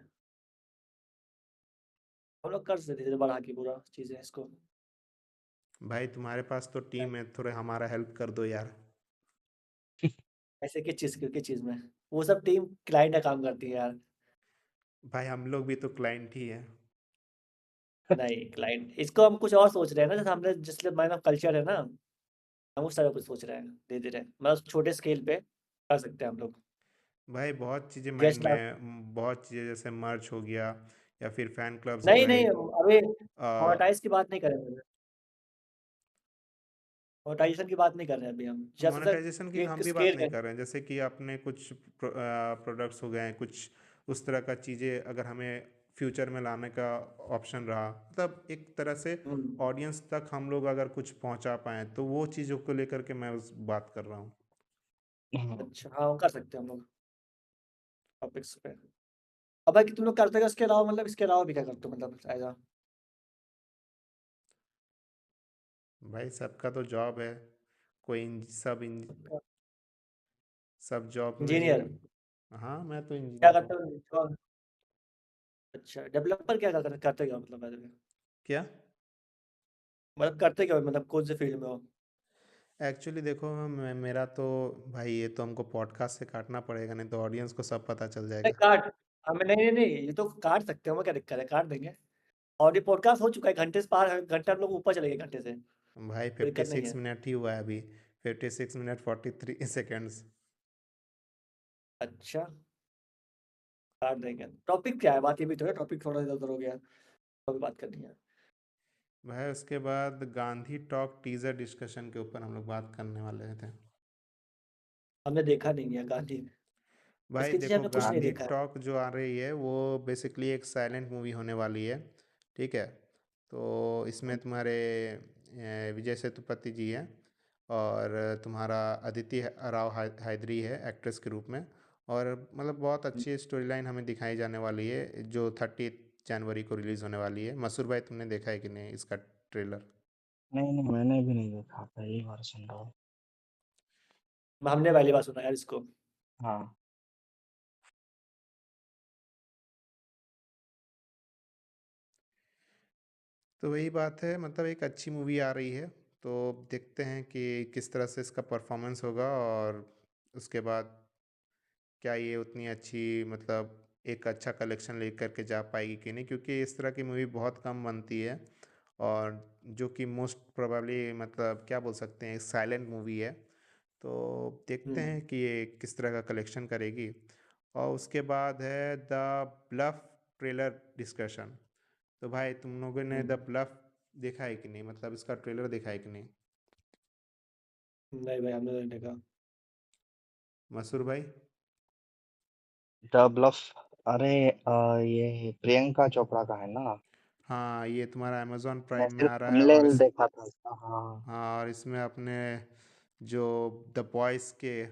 हम लोग कर सकते धीरे बढ़ा के पूरा चीज़ें इसको। भाई तुम्हारे पास तो टीम है, थोड़े हमारा हेल्प कर दो यार। ऐसे किस चीज़ में? वो सब टीम क्लाइंट का काम करती है यार। भाई हम लोग भी तो क्लाइंट ही है। नहीं क्लाइंट इसको हम कुछ और सोच रहे हैं ना, जैसे हमने जिससे मैन ऑफ कल्चर है ना, हम उस तरह कुछ सोच रहे हैं धीरे धीरे, मतलब छोटे स्केल पे कर सकते हैं हम लोग। भाई बहुत चीज़ें माइंड गेस्ट में ला है, बहुत चीज़ें जैसे मर्च हो गया या फिर फैन क्लब्स हो नहीं गए। नहीं अभी मोनेटाइज की बात नहीं कर रहे हैं, मोनेटाइजेशन की बात नहीं कर रहे हैं अभी हम, जैसे सर मोनेटाइजेशन की एक हम भी बात स्केल नहीं है। कर रहे हैं, जैसे कि आपने कुछ प्रोडक्ट्स हो गए हैं, कुछ उस तरह का चीज़ें अगर हमें फ्यूचर में लाने का ऑप्शन रहा, मतलब एक तरह से हम्म, ऑडियंस तक हम लोग अगर कुछ पहुंचा पाएँ, तो वो चीज़ों को लेकर के मैं उस बात कर रहा हूँ। हाँ। अच्छा हाँ कर सकते हैं हम लोग टॉपिक्स पे। अब भाई कि तुम लोग करते हो इसके अलावा, मतलब इसके अलावा भी क्या करते हो, मतलब ऐसा? भाई सबका तो जॉब है, कोई सब जॉब इंजीनियर में। हाँ मैं तो क्या इंजीनियर हूँ। करते हो अच्छा डेवलपर क्या करते क्या मतलब by the way? क्या? मतलब करते क्या हो, मतलब कौन से फील्ड में हो? एक्चुअली देखो मेरा तो, भाई ये तो हमको पॉडकास्ट से काटना पड़ेगा, नहीं तो ऑडियंस को सब पता चल नहीं जाएगा। काट हमें नहीं नहीं नहीं ये तो काट सकते हो, हमें क्या दिक्कत है, काट देंगे। और ये पॉडकास्ट हो चुका है, घंटे से पार घंटे हम लोग ऊपर चले गए घंटे से, भाई कोई फिफ्टी दिक्कत नहीं सिक्स है। मिनट ही हुआ है अभी। 56 मिनट 43 सेकेंड्स। अच्छा काट देंगे। टॉपिक क्या है, बात ये भी तो है, टॉपिक थोड़ा इधर उधर हो गया, अभी बात करनी है। भाई उसके बाद गांधी टॉक टीजर डिस्कशन के ऊपर हम लोग बात करने वाले थे। हमने देखा नहीं है गांधी, भाई इसके चीज़ें देखो हमने कुछ नहीं गांधी देखा है। टॉक जो आ रही है वो बेसिकली एक साइलेंट मूवी होने वाली है। ठीक है। तो इसमें तुम्हारे विजय सेतुपति जी हैं, और तुम्हारा अदिति राव हैदरी है एक्ट्रेस के रूप में। और मतलब बहुत अच्छी स्टोरी लाइन हमें दिखाई जाने वाली है, जो 30 जनवरी को रिलीज़ होने वाली है। मसूर भाई तुमने देखा है कि नहीं इसका ट्रेलर? नहीं नहीं, मैंने भी नहीं देखा, पहली बार सुन रहा हूँ। हमने पहली बार सुना यार इसको। हाँ। तो वही बात है, मतलब एक अच्छी मूवी आ रही है, तो देखते हैं कि किस तरह से इसका परफॉर्मेंस होगा, और उसके बाद क्या ये उतनी अच्छी, मतलब एक अच्छा कलेक्शन लेकर के जा पाएगी कि नहीं, क्योंकि इस तरह की मूवी बहुत कम बनती है। और जो कि मोस्ट प्रोबेबली, मतलब क्या बोल सकते हैं, एक साइलेंट मूवी है। तो देखते हम्म हैं कि ये किस तरह का कलेक्शन करेगी। और उसके बाद है द ब्लफ ट्रेलर डिस्कशन। तो भाई तुम लोगों ने द हम्म। ब्लफ देखा है कि नहीं, मतलब इसका ट्रेलर देखा है कि नहीं? नहीं भाई हमने नहीं देखा। मसूर भाई? The bluff. अरे ये प्रियंका चोपड़ा का है ना? हाँ ये तुम्हारा अमेजोन मैं प्राइम में सिर्फ आ रहा है, और थंबनेल इस, देखा था इसका। हाँ। हाँ और इसमें अपने जो द बॉयज के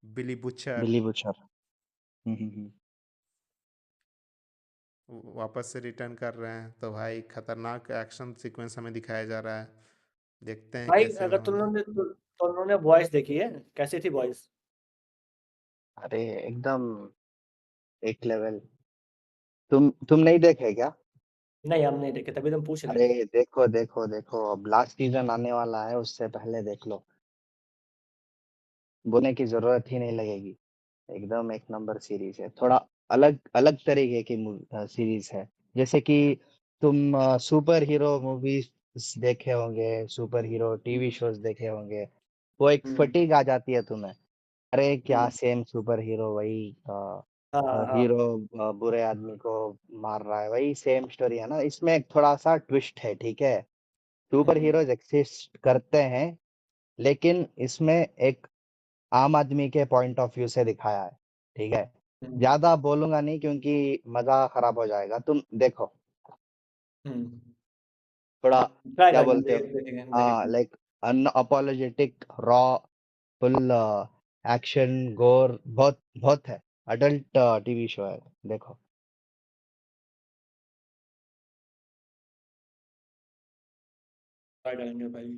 बिली बुचर बिली बुचर। वापस से रिटर्न कर रहे हैं, तो भाई खतरनाक एक्शन सीक्वेंस हमें दिखाया जा रहा है। देखते हैं भाई कैसे अगर होंगे। तुम लोगों ने वॉइस देखी है, कैसी थी वॉइस? अरे एकदम एक लेवल। तुम नहीं देखे क्या? नहीं हम नहीं देखे, तभी तुम पूछ रहे अरे हैं। देखो देखो देखो, अब लास्ट सीजन आने वाला है, उससे पहले देख लो। बोलने की जरूरत ही नहीं लगेगी। एकदम एक नंबर सीरीज है। थोड़ा अलग अलग तरीके की सीरीज है। जैसे कि तुम सुपर हीरो मूवीज देखे होंगे, सुपर हीरो टीवी हम्म शोज देखे होंगे। वो एक हम्म फटीग आ जाती है तुम्हें। अरे क्या हम्म, सेम सुपर हीरो वही हाँ हाँ। हीरो बुरे आदमी को मार रहा है, वही सेम स्टोरी है ना। इसमें एक थोड़ा सा ट्विस्ट है, ठीक है। सुपर हम्म हीरोज एग्जिस्ट करते हैं, लेकिन इसमें एक आम आदमी के पॉइंट ऑफ व्यू से दिखाया है, ठीक है। हम्म ज्यादा बोलूंगा नहीं क्योंकि मजा खराब हो जाएगा, तुम देखो। हम्म। थोड़ा ट्राई क्या करेंगे, बोलते हो, देखेंगे हाँ, देखेंगे। Like unapologetic raw, full action गोर, बहुत बहुत है। अडल्ट टीवी शो है, देखो। ट्राई करेंगे भाई।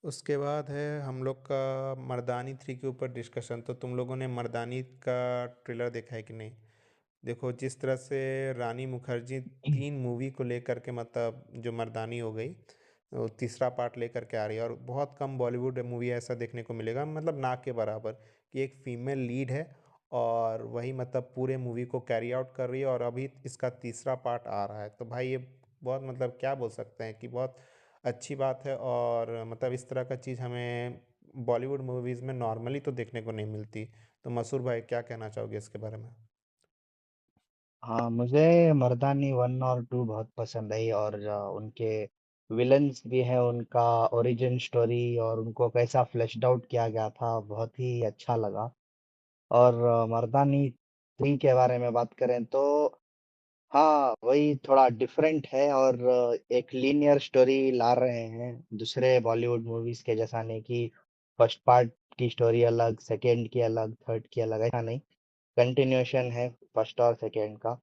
उसके बाद है हम लोग का मर्दानी 3 के ऊपर डिस्कशन। तो तुम लोगों ने मर्दानी का ट्रेलर देखा है कि नहीं? देखो जिस तरह से रानी मुखर्जी 3 मूवी को लेकर के मतलब जो मर्दानी हो गई, वो तीसरा पार्ट लेकर के आ रही है। और बहुत कम बॉलीवुड मूवी ऐसा देखने को मिलेगा, मतलब ना के बराबर, कि एक फीमेल लीड है और वही मतलब पूरे मूवी को कैरी आउट कर रही है। और अभी इसका तीसरा पार्ट आ रहा है, तो भाई ये बहुत मतलब क्या बोल सकते हैं कि बहुत अच्छी बात है। और मतलब इस तरह का चीज़ हमें बॉलीवुड मूवीज़ में नॉर्मली तो देखने को नहीं मिलती। तो मसूर भाई क्या कहना चाहोगे इसके बारे में? हाँ, मुझे मर्दानी 1 और 2 बहुत पसंद आई, और उनके विलन्स भी है, उनका ओरिजिन स्टोरी और उनको कैसा फ्लेश्ड आउट किया गया था, बहुत ही अच्छा लगा। और मर्दानी 3 के बारे में बात करें तो हाँ, वही थोड़ा डिफरेंट है, और एक लीनियर स्टोरी ला रहे हैं, दूसरे बॉलीवुड मूवीज़ के जैसा नहीं कि फर्स्ट पार्ट की स्टोरी अलग, सेकंड की अलग, थर्ड की अलग, ऐसा नहीं। कंटिन्यूएशन है फर्स्ट और सेकंड का।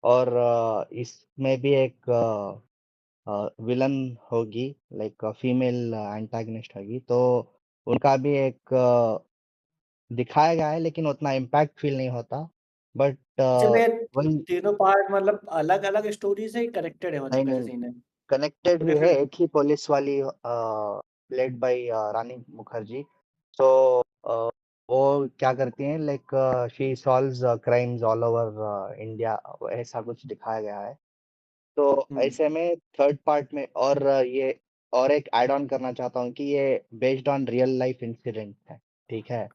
और इसमें भी एक विलन होगी, लाइक फीमेल एंटागनिस्ट होगी, तो उनका भी एक दिखाया गया है, लेकिन उतना इम्पैक्ट फील नहीं होता। बट इसमें वही, तीनों पार्ट मतलब अलग-अलग स्टोरी से कनेक्टेड है, मतलब नहीं कैसे नहीं, सीन है? कनेक्टेड भी है, डिफरेंट एक ही पुलिस वाली प्लेड बाय रानी मुखर्जी। सो वो क्या करती हैं, like she solves crimes all over India, ऐसा कुछ दिखाया गया है। तो हुँ, ऐसे में थर्ड पार्ट में, और ये और एक ऐड ऑन करना चाहता हूँ कि ये based on real life incident है, ठीक है?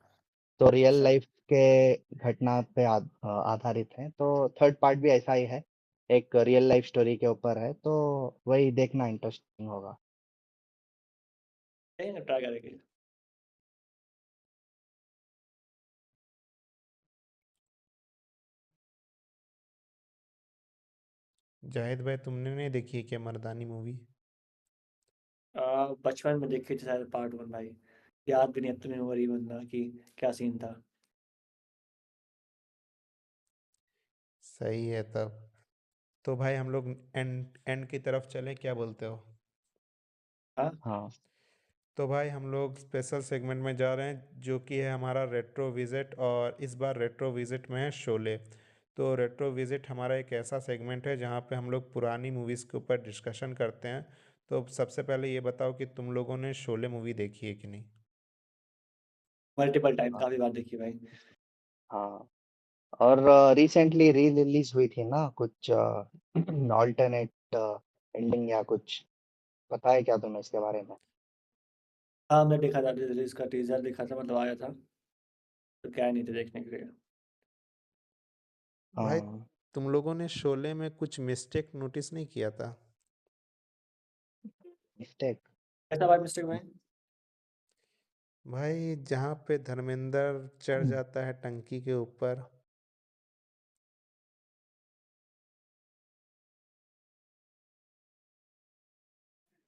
तो रियल अच्छा। लाइफ के घटना पे आधारित है, तो थर्ड पार्ट भी ऐसा ही है, एक रियल लाइफ स्टोरी के ऊपर है, तो वही देखना इंटरेस्टिंग होगा। देखेंगे, ट्राई करेंगे। जाहिद भाई तुमने नहीं देखी है क्या मर्दानी मूवी? बचपन में देखी थी शायद पार्ट 1 भाई, याद भी नहीं अब तो मेमोरी बनना कि क्या सीन था। सही है तब। तो भाई हम लोग एंड एंड की तरफ चले, क्या बोलते हो? हाँ, हाँ, तो भाई हम लोग स्पेशल सेगमेंट में जा रहे हैं, जो कि है हमारा रेट्रो विजिट। और इस बार रेट्रो विजिट में है शोले। तो रेट्रो विजिट हमारा एक ऐसा सेगमेंट है जहाँ पे हम लोग पुरानी मूवीज़ के ऊपर डिस्कशन करते हैं। तो सबसे पहले ये बताओ कि तुम लोगों ने शोले मूवी देखी है कि नहीं? मल्टीपल टाइम हाँ, काफ़ी बार देखी भाई। हाँ। और रिसेंटली री रिलीज हुई थी ना कुछ ऑल्टरनेट एंडिंग या कुछ, पता है क्या तुम्हें इसके बारे में? हाँ, हमने देखा था, रिलीज़ का टीज़र देखा था, मतलब आया था, तो गए नहीं थे देखने के लिए। भाई हाँ, तुम लोगों ने शोले में कुछ मिस्टेक नोटिस नहीं किया था? मिस्टेक। ऐसा भाई मिस्टेक भाई? भाई जहाँ पे धर्मेंद्र चढ़ जाता है टंकी के ऊपर।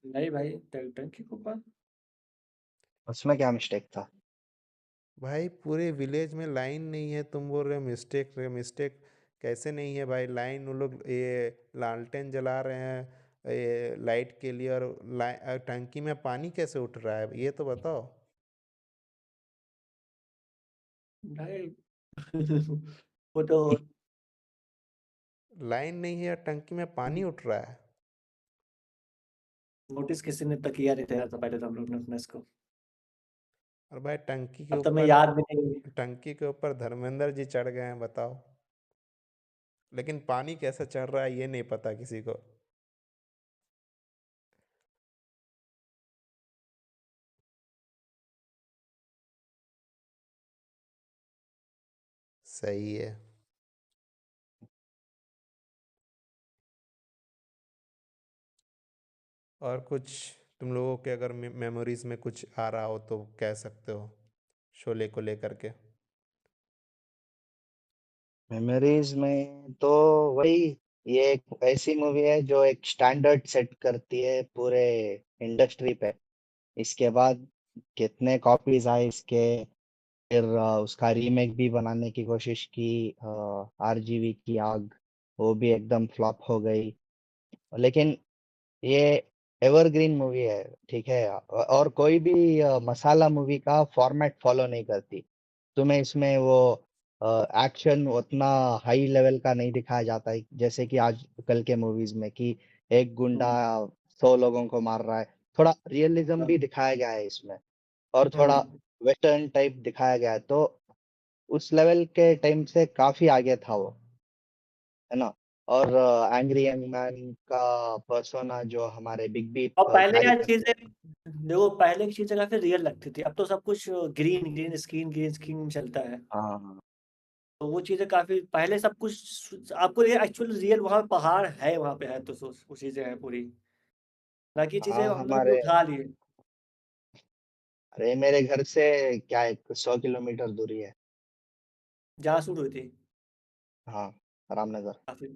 नहीं भाई, टंकी के ऊपर? उसमें क्या मिस्टेक था? भाई पूरे विलेज में लाइन नहीं है, तुम बोल रहे हो मिस्टेक? मिस्टेक कैसे नहीं है भाई? लाइन वो लोग ये लालटेन जला रहे हैं ये लाइट के लिए, और टंकी में पानी कैसे उठ रहा है ये तो बताओ। भाई वो तो लाइन नहीं है और टंकी में पानी उठ रहा है। नोटिस किसी ने तो किया नहीं था यार, तो पहले तो हम लोग ने अपने इसको, और भाई टंकी के अब तो मैं ऊपर, याद भी नहीं। टंकी के ऊपर धर्मेंद्र जी चढ़ गए हैं बताओ। लेकिन पानी कैसे चढ़ रहा है ये नहीं पता किसी को। सही है। और कुछ तुम लोगों के अगर मेमोरीज में कुछ आ रहा हो तो कह सकते हो शोले को लेकर के। मेमोरीज में तो वही, ये एक ऐसी मूवी है जो एक स्टैंडर्ड सेट करती है पूरे इंडस्ट्री पे। इसके बाद कितने कॉपीज आए इसके, फिर उसका रीमेक भी बनाने की कोशिश की, आरजीवी की आग, वो भी एकदम फ्लॉप हो गई। लेकिन ये एवरग्रीन मूवी है, ठीक है। और कोई भी मसाला मूवी का फॉर्मेट फॉलो नहीं करती। तुम्हें इसमें वो एक्शन उतना हाई लेवल का नहीं दिखाया जाता है जैसे कि आजकल के मूवीज में कि एक गुंडा हम्म 100 लोगों को मार रहा है। थोड़ा रियलिज्म हाँ, भी दिखाया गया है इसमें, और थोड़ा हम्म वेस्टर्न टाइप दिखाया गया है, तो उस लेवल के टाइम से काफी आगे था वो, है ना। और एंग्री यंग मैन का पर्सोना जो हमारे बिग बी और पहले कैरी यार करते चीजें, हैं। देखो पहले की चीजें काफी रियल लगती थी, अब तो सब कुछ ग्रीन स्क्रीन चलता है। हाँ तो वो चीजें काफी पहले सब कुछ आपको ये एक्चुअल रियल वहां पहाड़ है, वहां पे है तो वो चीजें हैं पूरी, बाकी चीजें हाँ हम लोग भी हमारे, उठा लिए। अरे मेरे घर से क्या 100 किलोमीटर दूरी है। जहाँ शूट हुई थी हाँ, रामनगर। काफी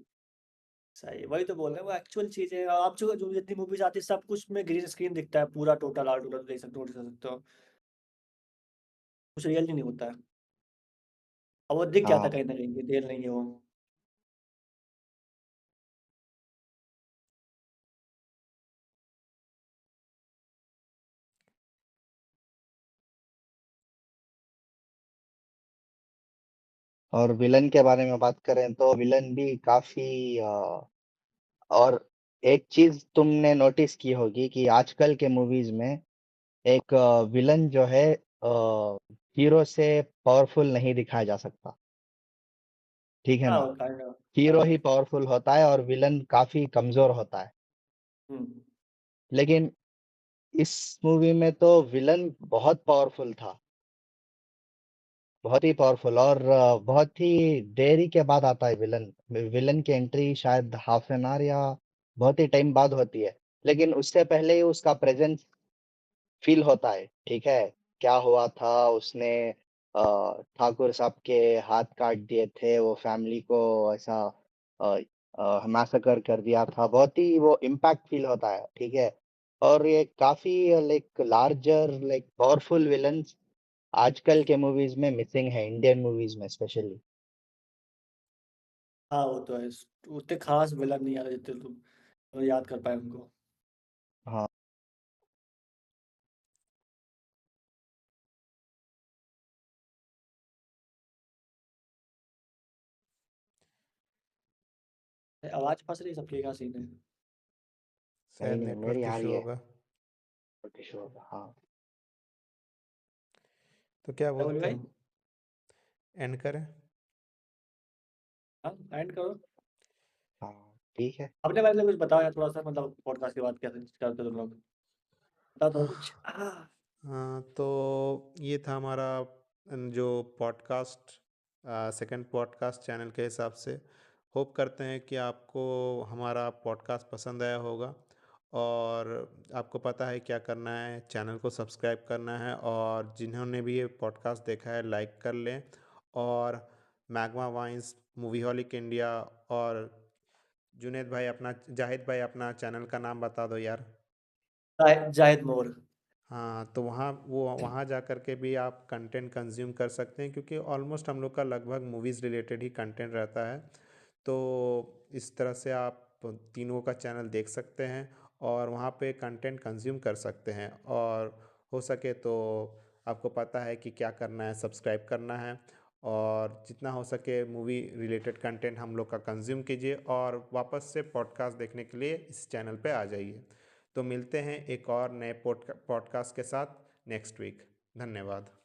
सही, वही तो बोल रहे हैं, वो एक्चुअल चीजें हैं। आप जो जो जितनी मूवीज आती है सब कुछ में ग्रीन स्क्रीन दिखता है, पूरा टोटल आउट देख सकते हो, नोटिस कर सकते हो, कुछ रियल ही नहीं होता है। और वो दिख जाता है हाँ, कहीं ना कहीं कि रियल नहीं है वो। और विलन के बारे में बात करें तो विलन भी काफी और एक चीज तुमने नोटिस की होगी कि आजकल के मूवीज में एक विलन जो है हीरो से पावरफुल नहीं दिखाया जा सकता, ठीक है हाँ ना। Kind of hero kind he of powerful होता है और विलन काफी कमजोर होता है। हम्म लेकिन इस मूवी में तो विलन बहुत पावरफुल था, बहुत ही पावरफुल, और बहुत ही देरी के बाद आता है विलन। विलन की एंट्री शायद हाफ एन आवर या बहुत ही टाइम बाद होती है, लेकिन उससे पहले ही उसका प्रेजेंस फील होता है, ठीक है। क्या हुआ था, उसने ठाकुर साहब के हाथ काट दिए थे, वो फैमिली को ऐसा मैसेकर कर दिया था, बहुत ही वो इम्पैक्ट फील होता है, ठीक है। और ये काफी like larger like powerful villains आजकल के मूवीज में मिसिंग है, इंडियन मूवीज में स्पेशली। हाँ वो तो है, उतने खास विलन नहीं आ रहे जितने तुम याद कर पाए उनको। हाँ, आवाज फंस रही सबकी, क्या सीन है? नहीं शायद नहीं, मेरी नेटवर्क आ इशू रही है। होगा। ओके, श्योर, हाँ। तो क्या क्या बोले बोलते भाई? हो, एंड करें? हाँ एंड करो। हाँ, ठीक है। अपने बारे में कुछ बताओ यार थोड़ा सा, मतलब पॉडकास्ट की बात कैसे करते हो तुम लोग, बताओ तो कुछ। हाँ, तो ये था हमारा जो पॉडकास्ट, सेकंड पॉडकास्ट चैनल के हिसाब से। होप करते हैं कि आपको हमारा पॉडकास्ट पसंद आया होगा, और आपको पता है क्या करना है, चैनल को सब्सक्राइब करना है, और जिन्होंने भी ये पॉडकास्ट देखा है लाइक कर लें। और magma vines, movieholic India, और जुनेद भाई अपना, जाहिद भाई अपना चैनल का नाम बता दो यार। जाहिद मोर। हाँ, तो वहाँ जा कर के भी आप कंटेंट कंज्यूम कर सकते हैं, क्योंकि ऑलमोस्ट हम लोग का लगभग मूवीज़ रिलेटेड ही कंटेंट रहता है। तो इस तरह से आप तीनों का चैनल देख सकते हैं और वहाँ पे कंटेंट कंज्यूम कर सकते हैं। और हो सके तो आपको पता है कि क्या करना है, सब्सक्राइब करना है, और जितना हो सके मूवी रिलेटेड कंटेंट हम लोग का कंज्यूम कीजिए, और वापस से पॉडकास्ट देखने के लिए इस चैनल पे आ जाइए। तो मिलते हैं एक और नए पॉडकास्ट के साथ नेक्स्ट वीक। धन्यवाद।